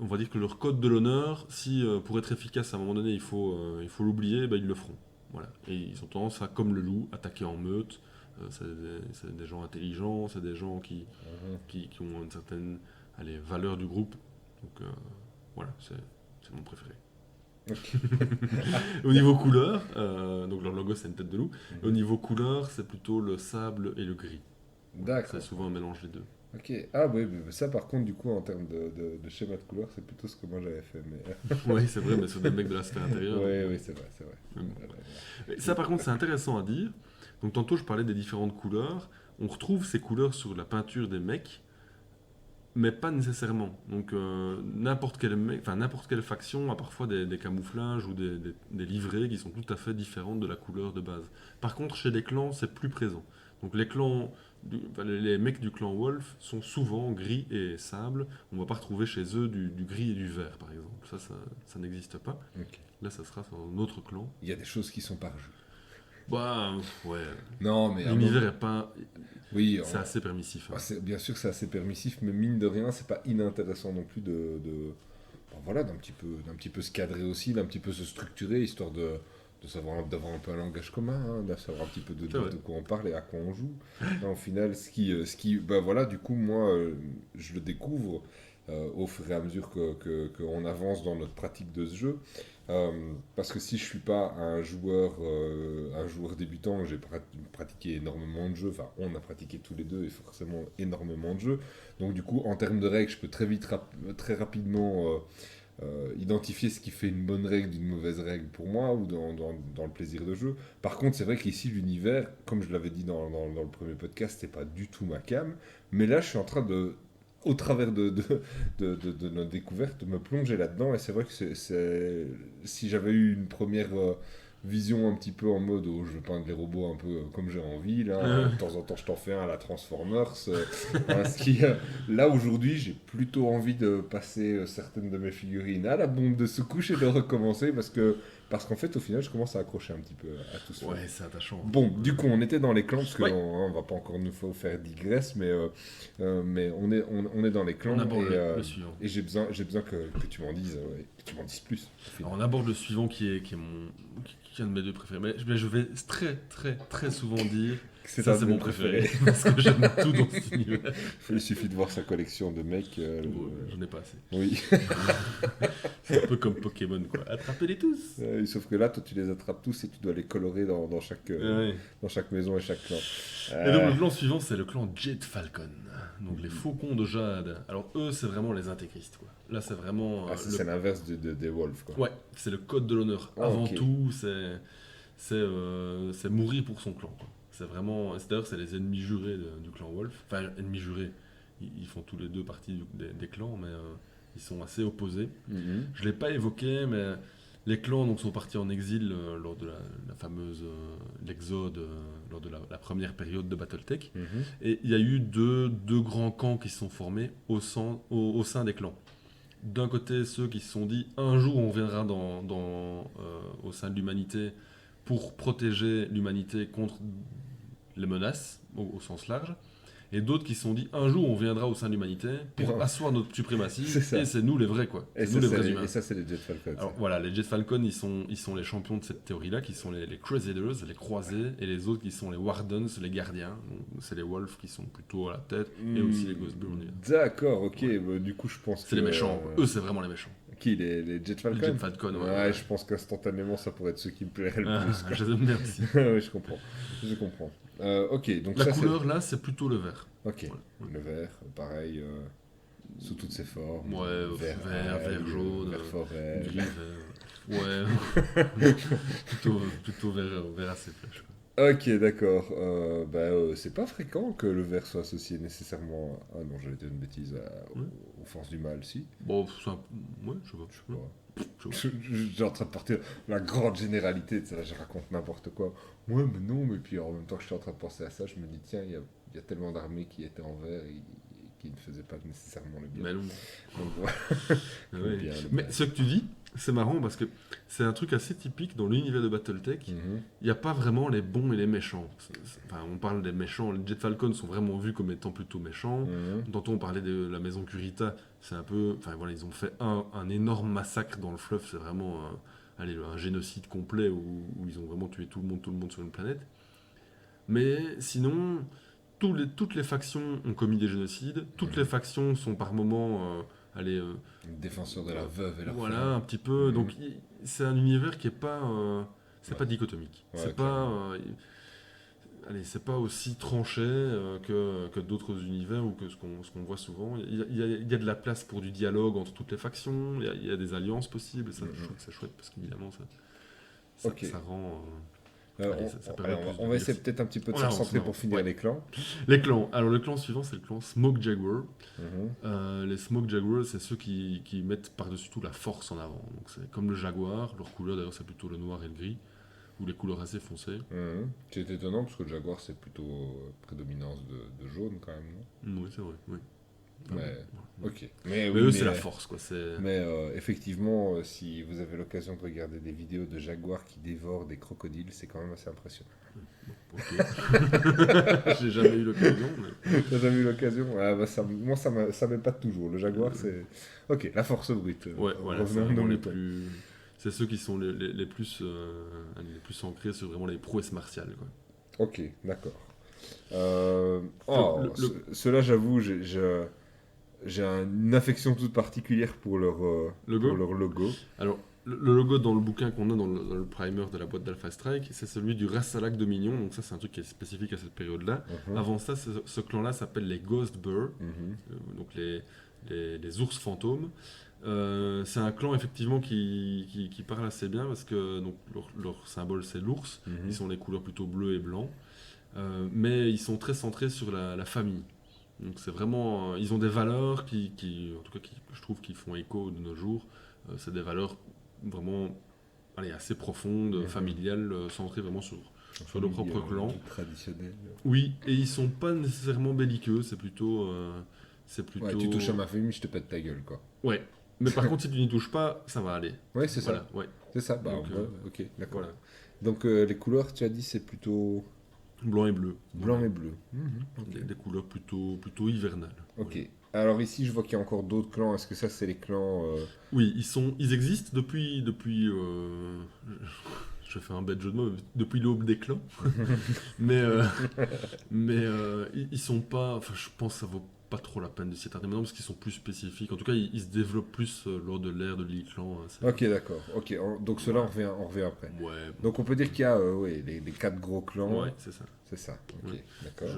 on va dire que leur code de l'honneur, si pour être efficace à un moment donné, il faut l'oublier, ben, ils le feront. Voilà. Et ils ont tendance à, comme le loup, attaquer en meute. C'est des gens intelligents, c'est des gens qui ont une certaine valeur du groupe. Donc voilà, c'est mon préféré. Au niveau couleur, donc leur logo c'est une tête de loup. Au niveau couleur, c'est plutôt le sable et le gris. D'accord. C'est souvent un mélange des deux. Ok. Ah oui, mais ça par contre, du coup, en termes de schéma de couleur, c'est plutôt ce que moi j'avais fait. Mais... Oui, c'est vrai, mais sur des mecs de la sphère intérieure. Oui, c'est vrai, c'est vrai. Mais ça, par contre, c'est intéressant à dire. Donc, tantôt, je parlais des différentes couleurs. On retrouve ces couleurs sur la peinture des mecs, mais pas nécessairement. Donc, n'importe quel mec, enfin, n'importe quelle faction a parfois des camouflages ou des livrées qui sont tout à fait différentes de la couleur de base. Par contre, chez les clans, c'est plus présent. Donc, les mecs du clan Wolf sont souvent gris et sable. On ne va pas retrouver chez eux du gris et du vert, par exemple. Ça n'existe pas. Ok. Là, ça sera sur un autre clan. Il y a des choses qui sont par jeu. Bah, ouais. Non, mais L'univers est pas. oui, C'est assez permissif. Hein. bien sûr, c'est assez permissif, mais mine de rien, c'est pas inintéressant non plus voilà, d'un petit peu se cadrer aussi, d'un petit peu se structurer, histoire d'avoir un peu un langage commun, hein, de savoir un petit peu de quoi on parle et à quoi on joue. Là, au final, bah voilà, du coup, moi, je le découvre au fur et à mesure qu'on avance dans notre pratique de ce jeu. Parce que si je suis pas un joueur débutant, j'ai pratiqué énormément de jeux, enfin on a pratiqué tous les deux et forcément énormément de jeux, donc du coup en termes de règles je peux très vite, très rapidement identifier ce qui fait une bonne règle d'une mauvaise règle pour moi ou dans le plaisir de jeu. Par contre c'est vrai qu'ici l'univers, comme je l'avais dit dans le premier podcast, c'est pas du tout ma came, mais là je suis en train au travers de notre découverte, me plonger là-dedans. Et c'est vrai que si j'avais eu une première vision un petit peu en mode je veux peindre les robots un peu comme j'ai envie, là, de temps en temps je t'en fais un à la Transformers. Là aujourd'hui, j'ai plutôt envie de passer certaines de mes figurines à la bombe de secouche et de recommencer parce qu'en fait, au final, je commence à accrocher un petit peu à tout ça. Ouais, c'est attachant. Bon, du coup, on était dans les clans, parce qu'on va pas encore nous faire digresse, mais on est dans les clans. On aborde le suivant. Et j'ai besoin que tu m'en dises, que tu m'en dises plus. Alors, on aborde le suivant qui est un de mes deux préférés. Mais je vais très, très, très souvent dire ça, c'est mon préféré. Parce que j'aime tout dans cet univers. Il suffit de voir sa collection de mecs. J'en ai pas assez. Oui. C'est un peu comme Pokémon, quoi. Attrapez-les tous. Sauf que là, toi, tu les attrapes tous et tu dois les colorer dans chaque maison et chaque clan. Et donc, le clan suivant, c'est le clan Jade Falcon. Donc, les faucons de Jade. Alors, eux, c'est vraiment les intégristes, quoi. Là, c'est vraiment. C'est l'inverse des Wolves, quoi. Ouais, c'est le code de l'honneur. Avant tout, c'est mourir pour son clan, quoi. C'est vraiment. D'ailleurs, c'est les ennemis jurés du clan Wolf. Enfin, ennemis jurés. ils font tous les deux partie des clans, mais ils sont assez opposés. Mhm. Je ne l'ai pas évoqué, mais les clans donc, sont partis en exil lors de la fameuse l'exode, lors de la première période de Battletech. Mhm. Et il y a eu deux grands camps qui se sont formés au sein des clans. D'un côté, ceux qui se sont dit un jour on viendra au sein de l'humanité pour protéger l'humanité contre les menaces au sens large. Et d'autres qui se sont dit un jour on viendra au sein de l'humanité pour Ouais. asseoir notre suprématie. C'est ça. Et c'est nous les vrais quoi. Et C'est nous les vrais et humains. ça, c'est les Jet Falcons. Alors voilà, les Jet Falcon ils sont les champions de cette théorie-là, qui sont les Crusaders, les croisés, et les autres qui sont les Wardens, les gardiens. Donc, c'est les Wolves qui sont plutôt à la tête, et aussi les Ghostburn. D'accord, ok. Bah, du coup, je pense que. C'est les méchants. Eux, c'est vraiment les méchants. Qui, les Jet Falcons? Les Jet Falcon, Ouais, je pense qu'instantanément, ça pourrait être ceux qui me plairaient le Ah, plus. quoi. je les aime bien aussi. Ouais, je comprends. Je comprends. Ok, donc La ça, couleur là, c'est plutôt le vert. c'est. Ok, Ouais. le vert, pareil, sous toutes ses formes. Ouais, vert, vert jaune, vert forêt. Gris, vert. Ouais. plutôt vert assez flèche. Ok, d'accord. C'est pas fréquent que le vert soit associé nécessairement. Ah non, j'allais dire une bêtise aux forces du mal, si. Bon, c'est un... Ouais, je sais pas. Ouais. Je sais pas. J'ai en train de partir la grande généralité, tu sais, là, je raconte n'importe quoi. Ouais, mais non, mais puis en même temps que je suis en train de penser à ça, je me dis, tiens, il y a tellement d'armées qui étaient en vert et qui ne faisaient pas nécessairement le bien. Mais non. Donc, voilà. Ouais. Bien, le Mais bien. ce que tu dis, c'est marrant parce que c'est un truc assez typique dans l'univers de Battletech. Mhm. Il n'y a pas vraiment les bons et les méchants. Enfin, on parle des méchants. Les Jet Falcons sont vraiment vus comme étant plutôt méchants. Mhm. Tantôt on parlait de la maison Kurita, c'est un peu... Enfin voilà, ils ont fait un énorme massacre dans le fleuve, c'est vraiment un génocide complet où ils ont vraiment tué tout le monde sur une planète. Mais sinon, toutes les factions ont commis des génocides, toutes les factions sont par moments... Défenseur de la veuve et la voilà, femme. un petit peu. Mhm. Donc c'est un univers qui est pas... c'est Ouais. pas dichotomique. Ouais, C'est pas... c'est pas aussi tranché que d'autres univers ou que ce qu'on voit souvent. Il y a de la place pour du dialogue entre toutes les factions, il y a des alliances possibles, et ça, je trouve que c'est chouette parce qu'évidemment, ça, Ok. ça rend. Ça On permet va plus de essayer diversité. peut-être un petit peu de On se avance, concentrer on pour avance. finir Ouais. les clans. Les clans. Alors, le clan suivant, c'est le clan Smoke Jaguar. Mhm. Les Smoke Jaguar, c'est ceux qui mettent par-dessus tout la force en avant. Donc, c'est comme le jaguar, leur couleur d'ailleurs, c'est plutôt le noir et le gris, ou les couleurs assez foncées. Mhm. C'est étonnant parce que le Jaguar c'est plutôt prédominance de jaune quand même, non? Oui, c'est vrai. Oui. Mais, Ouais. ok. Mais oui, eux, c'est la force, quoi. Mais effectivement, si vous avez l'occasion de regarder des vidéos de jaguars qui dévorent des crocodiles, c'est quand même assez impressionnant. Ok. J'ai jamais eu l'occasion, mais... T'as jamais eu l'occasion? Ah, bah, moi, ça m'épate toujours. Le jaguar, c'est. Ok, la force brute. Ouais, voilà, c'est Revenons à vraiment nos les moutons. plus... C'est ceux qui sont les plus ancrés sur vraiment les prouesses martiales, quoi. Ok, d'accord. Oh, Le- ceux-là, j'avoue, j'ai une affection toute particulière pour leur Logo. pour leur logo. Alors, le logo dans le bouquin qu'on a dans le primer de la boîte d'Alpha Strike, c'est celui du Rassalak Dominion, donc ça c'est un truc qui est spécifique à cette période-là. Mhm. Avant ça, ce clan-là s'appelle les Ghost Burr, Mhm. donc les ours fantômes. C'est un clan effectivement qui parle assez bien parce que donc, leur symbole c'est l'ours, Mhm. ils sont les couleurs plutôt bleu et blanc, mais ils sont très centrés sur la famille. Donc c'est vraiment, ils ont des valeurs en tout cas, je trouve, qui font écho de nos jours. C'est des valeurs vraiment, assez profondes, Mhm. familiales, centrées vraiment sur le propre clan. Traditionnel. Oui, et ils sont pas nécessairement belliqueux, c'est plutôt, Ouais, tu touches à ma famille, je te pète ta gueule, quoi. Ouais. Mais par contre, si tu n'y touches pas, ça va aller. Ouais, c'est Voilà, ça. ouais. C'est ça. Bah, Donc, ouais, ok, d'accord. Voilà. Donc, les couleurs, tu as dit, c'est plutôt Blanc et bleu. blanc Voilà. et bleu. Mhm, ok. Des couleurs plutôt hivernales. Ok. Voilà. Alors ici, je vois qu'il y a encore d'autres clans. Est-ce que ça, c'est les clans Oui, ils existent depuis je fais un bête jeu de mots, depuis l'aube des clans. mais ils sont pas, enfin je pense que ça vaut pas trop la peine de s'y attarder maintenant parce qu'ils sont plus spécifiques. En tout cas, ils se développent plus lors de l'ère de l'Elite Clan. Ok, d'accord. Ok, donc ceux-là, on revient après. Ouais, Donc on peut dire qu'il y a les 4 gros clans. ouais, c'est ça. C'est ça. Ok, Ouais. d'accord.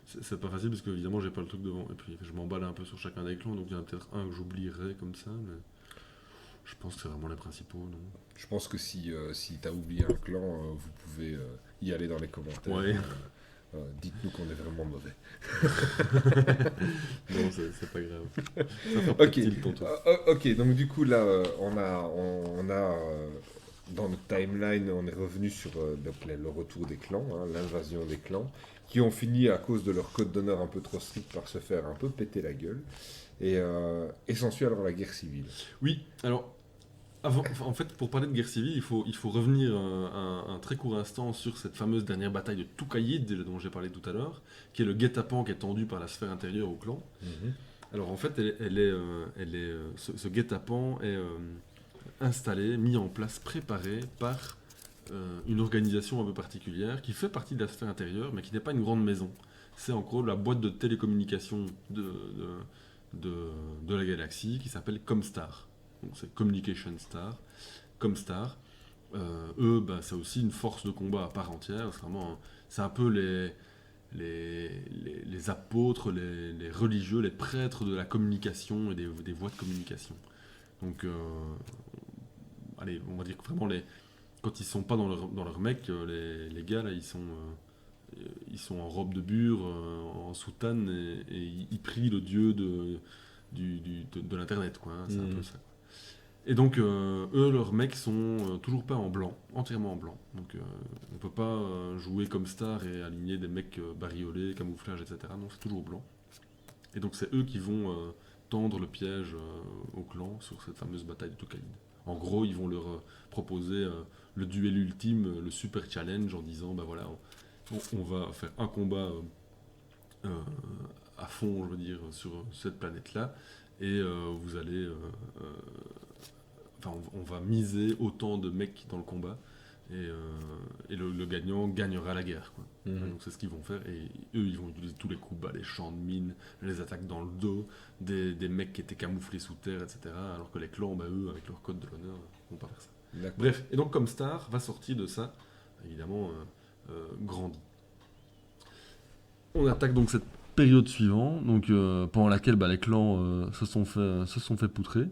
C'est pas facile parce que évidemment j'ai pas le truc devant et puis je m'emballe un peu sur chacun des clans, donc il y en a peut-être un que j'oublierais comme ça, mais je pense que c'est vraiment les principaux, non? Je pense que si t'as oublié un clan, vous pouvez y aller dans les commentaires. Ouais. Dites-nous qu'on est vraiment mauvais. Non, c'est pas grave. Ça fait Ok. petit tantôt. Ok, donc du coup là, dans notre timeline, on est revenu sur donc, le retour des clans, hein, l'invasion des clans, qui ont fini à cause de leur code d'honneur un peu trop strict par se faire un peu péter la gueule. Et s'ensuit alors la guerre civile. Oui, alors, en fait, pour parler de guerre civile, il faut revenir un très court instant sur cette fameuse dernière bataille de Toukaïd, dont j'ai parlé tout à l'heure, qui est le guet-apens qui est tendu par la sphère intérieure au clan. Alors en fait, ce guet-apens est installé, mis en place, préparé par une organisation un peu particulière qui fait partie de la sphère intérieure, mais qui n'est pas une grande maison. C'est en gros la boîte de télécommunication de la galaxie qui s'appelle Comstar. Donc c'est Communication Star, Comstar. Eux, bah, c'est aussi une force de combat à part entière. C'est un peu les apôtres, les religieux, les prêtres de la communication et des voies de communication. Donc, allez, on va dire que vraiment, quand ils sont pas dans leur mec, les gars, là, ils sont en robe de bure, en soutane, et ils prient le dieu de l'Internet, quoi. Hein, c'est un peu ça. Et donc, eux, leurs mecs sont toujours pas en blanc, entièrement en blanc. Donc, on peut pas jouer comme star et aligner des mecs bariolés, camouflage, etc. Non, c'est toujours blanc. Et donc, c'est eux qui vont tendre le piège au clan sur cette fameuse bataille de Toukaïd. En gros, ils vont leur proposer le duel ultime, le super challenge, en disant, bah voilà, on va faire un combat à fond, je veux dire, sur cette planète-là, et vous allez... Enfin, on va miser autant de mecs dans le combat et le gagnant gagnera la guerre, quoi. Donc c'est ce qu'ils vont faire, et eux ils vont utiliser tous les coups bas, les champs de mines, les attaques dans le dos, des mecs qui étaient camouflés sous terre, etc. Alors que les clans, bah, eux, avec leur code de l'honneur, vont pas faire ça. D'accord. Bref, et donc Comstar va sortir de ça, évidemment, grandi. On attaque donc cette période suivante, donc, pendant laquelle bah, les clans se sont fait poutrer.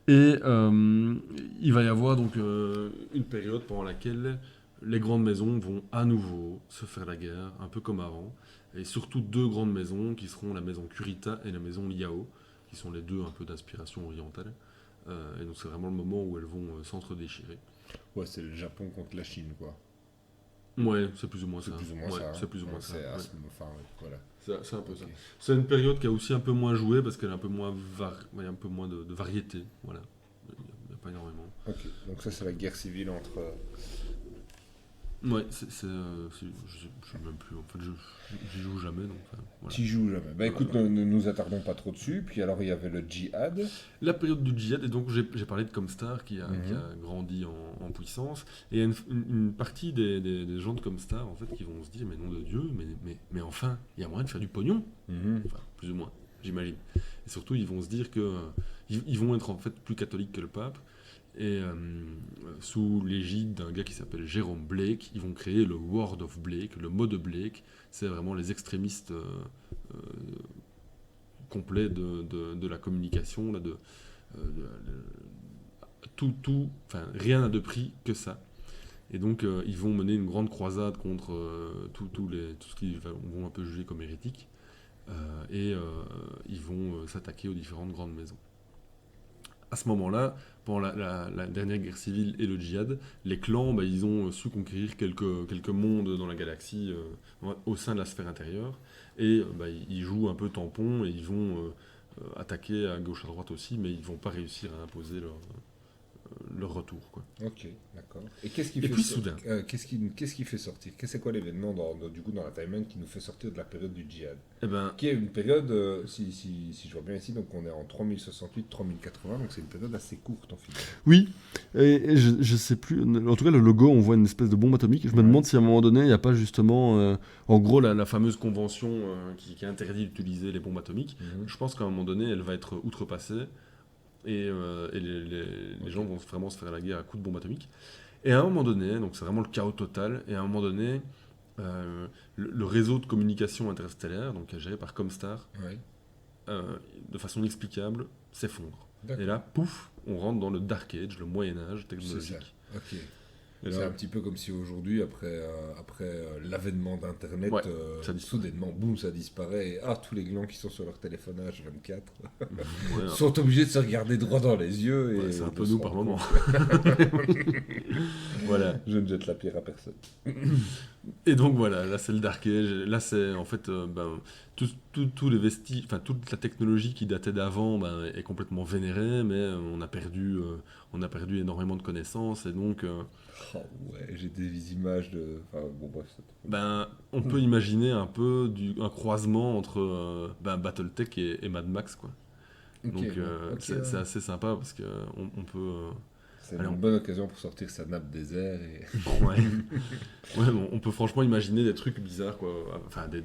Et il va y avoir donc une période pendant laquelle les grandes maisons vont à nouveau se faire la guerre, un peu comme avant. Et surtout deux grandes maisons qui seront la maison Kurita et la maison Yao, qui sont les deux un peu d'inspiration orientale. Et donc c'est vraiment le moment où elles vont s'entre-déchirer. Ouais, c'est le Japon contre la Chine, quoi. Ouais, c'est plus ou moins C'est ça. plus ou moins Ouais, ça. Hein. c'est plus ou moins ça. C'est Ouais. enfin, ouais, voilà. C'est un peu ça. Ok. C'est une période qui a aussi un peu moins joué parce qu'elle a un peu moins, il y a un peu moins de variété. Voilà. Il n'y a pas énormément. Ok, donc ça c'est la guerre civile entre... Ouais, je sais même plus. En fait, j'y joue jamais, donc voilà. T'y joues jamais. Bah écoute, Voilà. ne nous attardons pas trop dessus. Puis alors il y avait le djihad. La période du djihad, et donc j'ai parlé de Comstar qui a grandi en puissance, et il y a une partie des gens de Comstar en fait qui vont se dire mais nom de Dieu, mais enfin, il y a moyen de faire du pognon, enfin plus ou moins, j'imagine. Et surtout ils vont se dire que ils vont être en fait plus catholiques que le pape, et sous l'égide d'un gars qui s'appelle Jérôme Blake, ils vont créer le Word of Blake, le mot de Blake. C'est vraiment les extrémistes complets de la communication, là, enfin, rien n'a de prix que ça. Et donc ils vont mener une grande croisade contre tout ce qu'ils vont un peu juger comme hérétique, et ils vont s'attaquer aux différentes grandes maisons. À ce moment-là, pendant la dernière guerre civile et le djihad, les clans, bah, ils ont su conquérir quelques mondes dans la galaxie au sein de la sphère intérieure, et bah, ils jouent un peu tampon, et ils vont attaquer à gauche à droite aussi, mais ils vont pas réussir à imposer leur retour, quoi. Ok, d'accord. Et qu'est-ce qui Et fait puis soudain. qu'est-ce qui fait sortir? C'est quoi l'événement du coup dans la timeline qui nous fait sortir de la période du djihad? Eh ben, Qui est une période, si je vois bien ici, donc on est en 3068-3080, donc c'est une période assez courte en final. Oui, et je sais plus. En tout cas, le logo, on voit une espèce de bombe atomique. Je me demande si à un moment donné, il n'y a pas justement. En gros, la fameuse convention qui interdit d'utiliser les bombes atomiques, je pense qu'à un moment donné, elle va être outrepassée, et les gens vont vraiment se faire la guerre à coups de bombes atomiques. Et à un moment donné, donc c'est vraiment le chaos total, et à un moment donné, le réseau de communication interstellaire, donc qui est géré par Comstar, Ouais. de façon inexplicable, s'effondre. D'accord. Et là, pouf, on rentre dans le Dark Age, le Moyen-Âge C'est ça. technologique. Ok. Et C'est là, un petit peu comme si aujourd'hui, après l'avènement d'Internet, Ouais, ça disparaît. soudainement, boum, ça disparaît. Et tous les glands qui sont sur leur téléphone H24 ouais, sont obligés de se regarder droit dans les yeux. ouais, Et c'est un de peu se nous rendre par moment. compte. Voilà. Je ne jette la pierre à personne. Et donc voilà, là c'est le Dark Age. Là c'est en fait tous les vestiges, enfin toute la technologie qui datait d'avant est complètement vénérée, mais on a perdu énormément de connaissances et donc Oh, ouais, j'ai des images de. Enfin, bon, bref. on peut imaginer un peu un croisement entre BattleTech et Mad Max quoi. Ok, Donc ouais, ok, c'est ouais. assez sympa parce que on peut C'est allez, une bonne occasion pour sortir sa nappe désert et. ouais. Ouais, on peut franchement imaginer des trucs bizarres, quoi. Enfin, des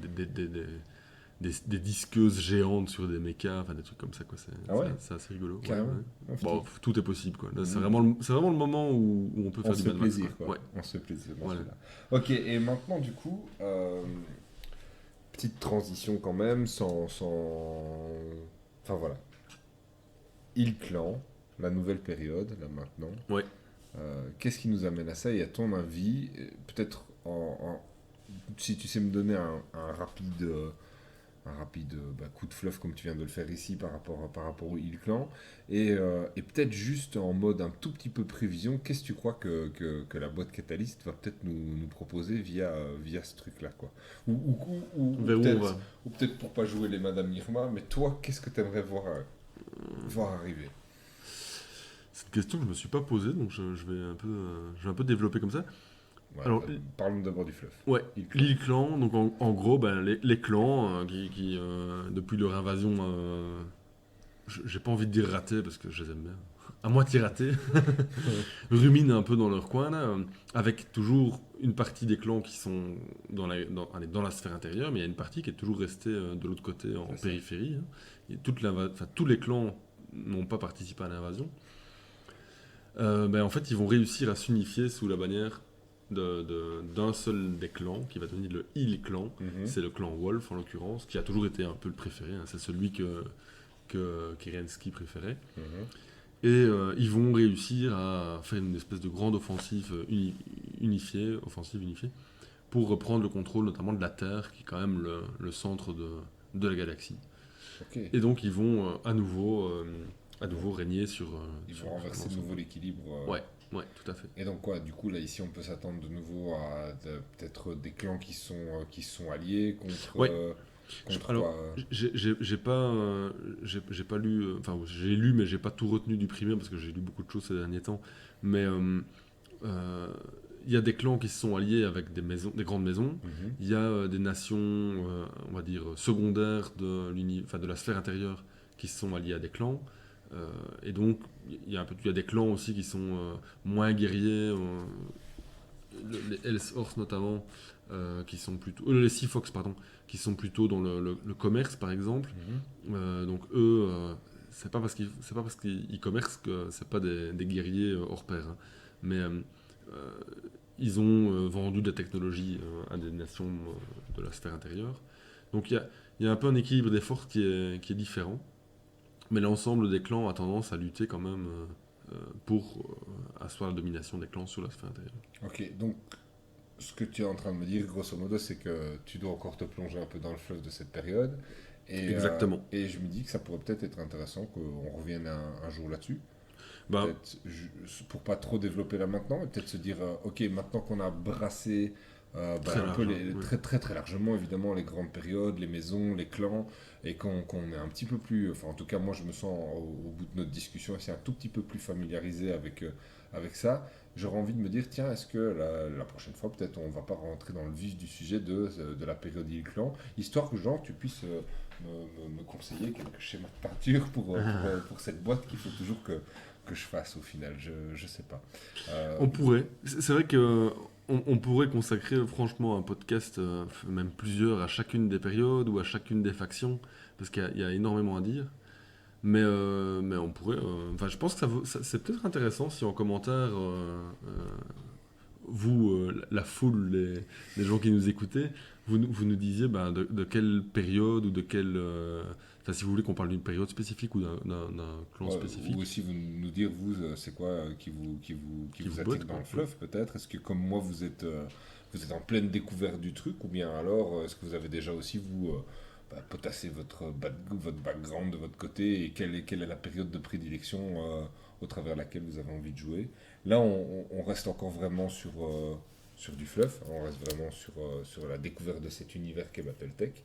disqueuses géantes sur des mechas, enfin des trucs comme ça, quoi. Ah ouais, C'est assez rigolo. Ouais, carrément. ouais. Ah, putain. Bon, tout est possible, quoi. Là, Mhm. c'est vraiment le moment où on peut On faire se du fait Mad Max, plaisir, quoi. quoi. Ouais. On se fait plaisir dans Voilà. celui-là. Ok, et maintenant, du coup, petite transition quand même, Enfin voilà. Il Clan, la nouvelle période, là maintenant. Ouais. Qu'est-ce qui nous amène à ça? Et à ton avis, peut-être si tu sais me donner un rapide coup de fluff comme tu viens de le faire ici par rapport au Hill Clan, et peut-être juste en mode un tout petit peu prévision, qu'est-ce que tu crois que la boîte Catalyst va peut-être nous proposer via ce truc-là, quoi. Vers où on va? Ou peut-être pour pas jouer les Madame Irma, mais toi, qu'est-ce que tu aimerais voir arriver? C'est une question que je me suis pas posée, donc je vais un peu développer comme ça. Ouais, Alors, parlons d'abord du fluff. ouais, Hill Clan. l'île clan, donc en gros, les clans qui depuis leur invasion, j'ai pas envie de dire raté parce que je les aime bien, à moitié raté, ruminent un peu dans leur coin, là, avec toujours une partie des clans qui sont allez, dans la sphère intérieure, mais il y a une partie qui est toujours restée de l'autre côté en C'est ça. périphérie. Hein. Et tous les clans n'ont pas participé à l'invasion. En fait, ils vont réussir à s'unifier sous la bannière d'un seul des clans, qui va devenir le Hill Clan. Mhm. C'est le clan Wolf, en l'occurrence, qui a toujours été un peu le préféré. Hein. C'est celui que Kerensky préférait. Mhm. Et ils vont réussir à faire une espèce de grande offensive unifiée, pour reprendre le contrôle notamment de la Terre, qui est quand même le centre de la galaxie. Ok. Et donc ils vont à nouveau régner sur... Ils sur vont renverser de l'ensemble. nouveau l'équilibre. Ouais, tout à fait. Et donc quoi, du coup là ici on peut s'attendre de nouveau à peut-être des clans qui sont alliés contre, Ouais. contre Alors, quoi j'ai pas lu, enfin j'ai lu mais j'ai pas tout retenu du primaire parce que j'ai lu beaucoup de choses ces derniers temps. Mais il y a des clans qui se sont alliés avec des grandes maisons. Mhm. Il y a des nations, on va dire secondaires de la sphère intérieure qui se sont alliés à des clans. Et donc il y a des clans aussi qui sont moins guerriers. Les Ellsworth notamment, qui sont plutôt les Sea Fox pardon, qui sont plutôt dans le commerce par exemple. Mhm. Donc eux, c'est pas parce qu'ils commercent que c'est pas des guerriers hors pair. Hein. Mais ils ont vendu des technologies à des nations de la sphère intérieure. Donc il y a un peu un équilibre des forces qui est différent. Mais l'ensemble des clans a tendance à lutter quand même pour asseoir la domination des clans sur la sphère intérieure. Ok, donc ce que tu es en train de me dire grosso modo c'est que tu dois encore te plonger un peu dans le fleuve de cette période. Exactement. Et je me dis que ça pourrait peut-être être intéressant qu'on revienne un jour là-dessus. Bah, Peut-être pour pas trop développer là maintenant, et peut-être se dire, ok, maintenant qu'on a brassé Très un peu large, hein, ouais. très très très largement évidemment les grandes périodes, les maisons, les clans, et qu'on est un petit peu plus, enfin en tout cas moi je me sens au bout de notre discussion c'est un tout petit peu plus familiarisé avec ça, j'aurais envie de me dire, tiens, est-ce que la prochaine fois peut-être on va pas rentrer dans le vif du sujet de la période Hill Clan, histoire que genre tu puisses me conseiller quelques schémas de peinture pour cette boîte qu'il faut toujours que je fasse au final, je sais pas. on pourrait. C'est vrai que on pourrait consacrer franchement un podcast, même plusieurs, à chacune des périodes ou à chacune des factions, parce qu'il y a énormément à dire. Mais on pourrait. Enfin, je pense que c'est peut-être intéressant si en commentaire vous, la foule, les gens qui nous écoutaient, vous nous disiez de quelle période ou de quelle... Enfin, si vous voulez qu'on parle d'une période spécifique ou d'un clan spécifique. Ou aussi vous nous dire, vous, c'est quoi qui vous attire botte, dans quoi. le fleuve, peut-être. Est-ce que, comme moi, vous êtes en pleine découverte du truc, ou bien alors, est-ce que vous avez déjà aussi, vous, potassé votre background de votre côté, et quelle est la période de prédilection au travers laquelle vous avez envie de jouer. Là, on reste encore vraiment sur du fluff, on reste vraiment sur la découverte de cet univers qu'est Battletech.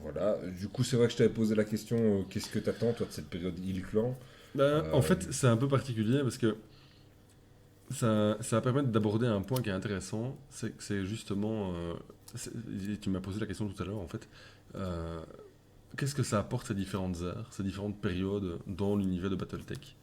Voilà, du coup c'est vrai que je t'avais posé la question, qu'est-ce que t'attends toi de cette période Hill Clan? En fait, c'est un peu particulier parce que ça va permettre d'aborder un point qui est intéressant, c'est que c'est justement... tu m'as posé la question tout à l'heure en fait. Qu'est-ce que ça apporte ces différentes ères, ces différentes périodes dans l'univers de Battletech?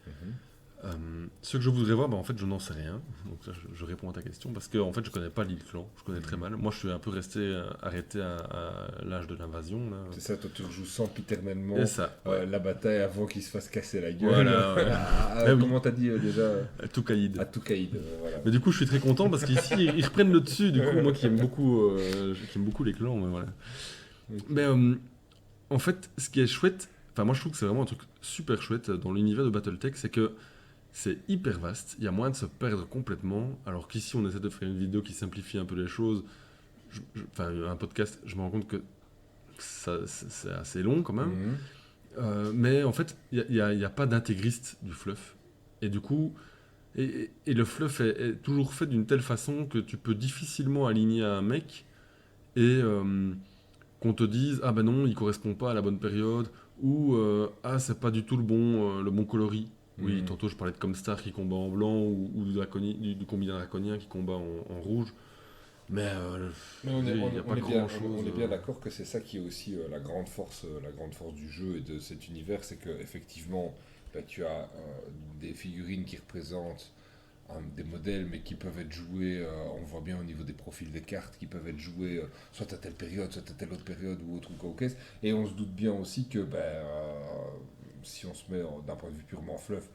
Ce que je voudrais voir, en fait, je n'en sais rien. Donc là, je réponds à ta question parce que en fait, je connais pas l'île Clan. Je connais très mal. Moi, je suis un peu resté arrêté à l'âge de l'invasion. Là. C'est ça, toi tu rejoues sempiternellement Et ça, ouais. la bataille avant qu'il se fasse casser la gueule. Voilà, ouais. Comment t'as dit déjà À Toukaïd. À Toukaïd, voilà. Mais du coup, je suis très content parce qu'ici, ils reprennent le dessus. Du coup, moi qui aime beaucoup les clans, mais voilà. Okay. Mais en fait, ce qui est chouette, enfin moi je trouve que c'est vraiment un truc super chouette dans l'univers de Battletech, c'est que c'est hyper vaste, il y a moyen de se perdre complètement, alors qu'ici on essaie de faire une vidéo qui simplifie un peu les choses, enfin un podcast, je me rends compte que c'est assez long quand même, mais en fait il n'y a pas d'intégriste du fluff, et du coup, et le fluff est toujours fait d'une telle façon que tu peux difficilement aligner un mec, et qu'on te dise ah ben non il correspond pas à la bonne période, ou ah c'est pas du tout le bon coloris. Oui, tantôt je parlais de Comstar qui combat en blanc, ou du combiné draconien qui combat en rouge. Mais on il n'y a pas grand chose. On est bien d'accord que c'est ça qui est aussi la grande force du jeu et de cet univers, c'est que effectivement tu as des figurines qui représentent des modèles, mais qui peuvent être joués, on voit bien au niveau des profils des cartes, qui peuvent être joués soit à telle période, soit à telle autre période ou autre ou caisse. Et on se doute bien aussi que si on se met d'un point de vue purement fluff,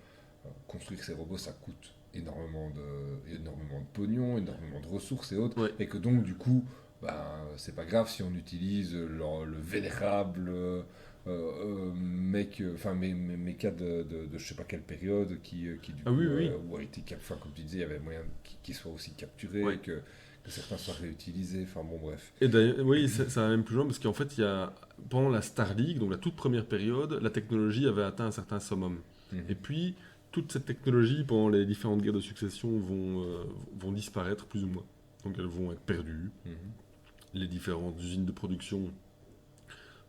construire ces robots ça coûte énormément de pognon, énormément de ressources et autres, ouais. Et que donc du coup, c'est pas grave si on utilise le vénérable méca de je sais pas quelle période qui du coup oui. ou a été comme tu disais, il y avait moyen qu'il soit aussi capturé, ouais. que certains soient réutilisés, enfin bon bref. Et d'ailleurs, oui, ça va même plus loin parce qu'en fait, pendant la Star League, donc la toute première période, la technologie avait atteint un certain summum. Et puis, toute cette technologie, pendant les différentes guerres de succession, vont disparaître plus ou moins. Donc elles vont être perdues. Les différentes usines de production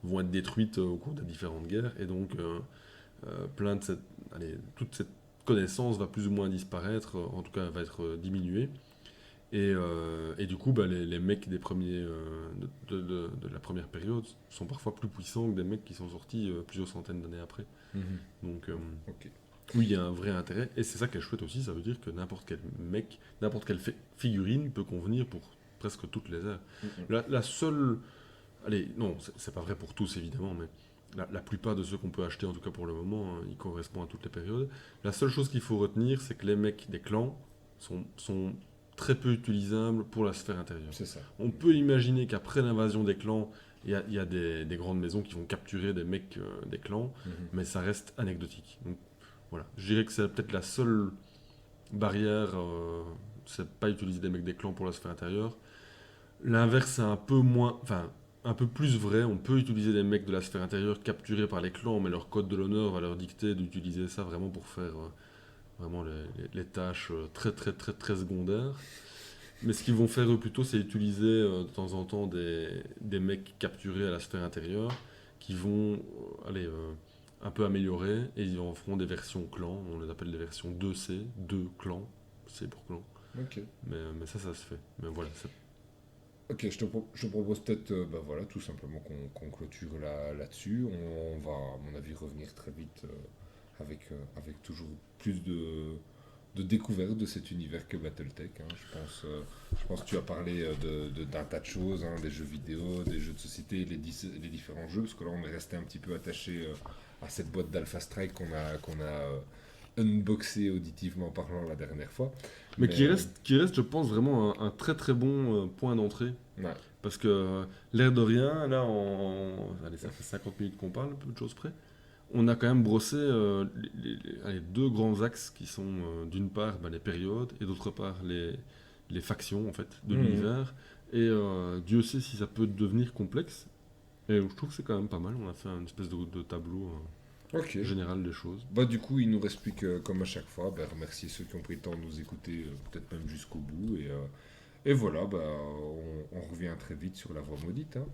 vont être détruites au cours des différentes guerres. Et donc, toute cette connaissance va plus ou moins disparaître, en tout cas, va être diminuée. Et du coup, les mecs des premiers, de la première période sont parfois plus puissants que des mecs qui sont sortis plusieurs centaines d'années après. Donc, okay. Oui, il y a un vrai intérêt. Et c'est ça qui est chouette aussi, ça veut dire que n'importe quel mec, n'importe quelle figurine peut convenir pour presque toutes les ères. La seule... Allez, non, c'est pas vrai pour tous évidemment, mais la plupart de ceux qu'on peut acheter, en tout cas pour le moment, ils correspondent à toutes les périodes. La seule chose qu'il faut retenir, c'est que les mecs des clans sont très peu utilisables pour la sphère intérieure. C'est ça. On peut imaginer qu'après l'invasion des clans, il y a des grandes maisons qui vont capturer des mecs des clans, mais ça reste anecdotique. Donc, voilà. Je dirais que c'est peut-être la seule barrière, c'est pas utiliser des mecs des clans pour la sphère intérieure. L'inverse, c'est un peu plus vrai. On peut utiliser des mecs de la sphère intérieure capturés par les clans, mais leur code de l'honneur va leur dicter d'utiliser ça vraiment pour faire vraiment les tâches très très très très secondaires. Mais ce qu'ils vont faire eux plutôt, c'est utiliser de temps en temps des mecs capturés à la sphère intérieure qui vont un peu améliorer, et ils en feront des versions clans. On les appelle des versions 2C, 2 clans, C pour clan. Okay. Mais ça se fait. Mais voilà. Ok, je te propose peut-être tout simplement qu'on clôture là-dessus. On va, à mon avis, revenir très vite avec toujours plus de découverte de cet univers que Battletech. Je pense que tu as parlé d'un tas de choses, des jeux vidéo, des jeux de société, les différents jeux, parce que là on est resté un petit peu attaché à cette boîte d'Alpha Strike qu'on a unboxé auditivement parlant la dernière fois. Mais qui reste, je pense, vraiment un très très bon point d'entrée. Ouais. Parce que l'air de rien, là, allez, ça fait 50 minutes qu'on parle, peu de choses près. On a quand même brossé allez, deux grands axes qui sont d'une part les périodes et d'autre part les factions en fait, de l'univers. Et Dieu sait si ça peut devenir complexe. Et je trouve que c'est quand même pas mal. On a fait une espèce de tableau Ok. général des choses. Bah, du coup, il nous reste plus que, comme à chaque fois, bah, remercier ceux qui ont pris le temps de nous écouter, peut-être même jusqu'au bout. Et voilà, bah, on revient très vite sur la voie maudite. Hein.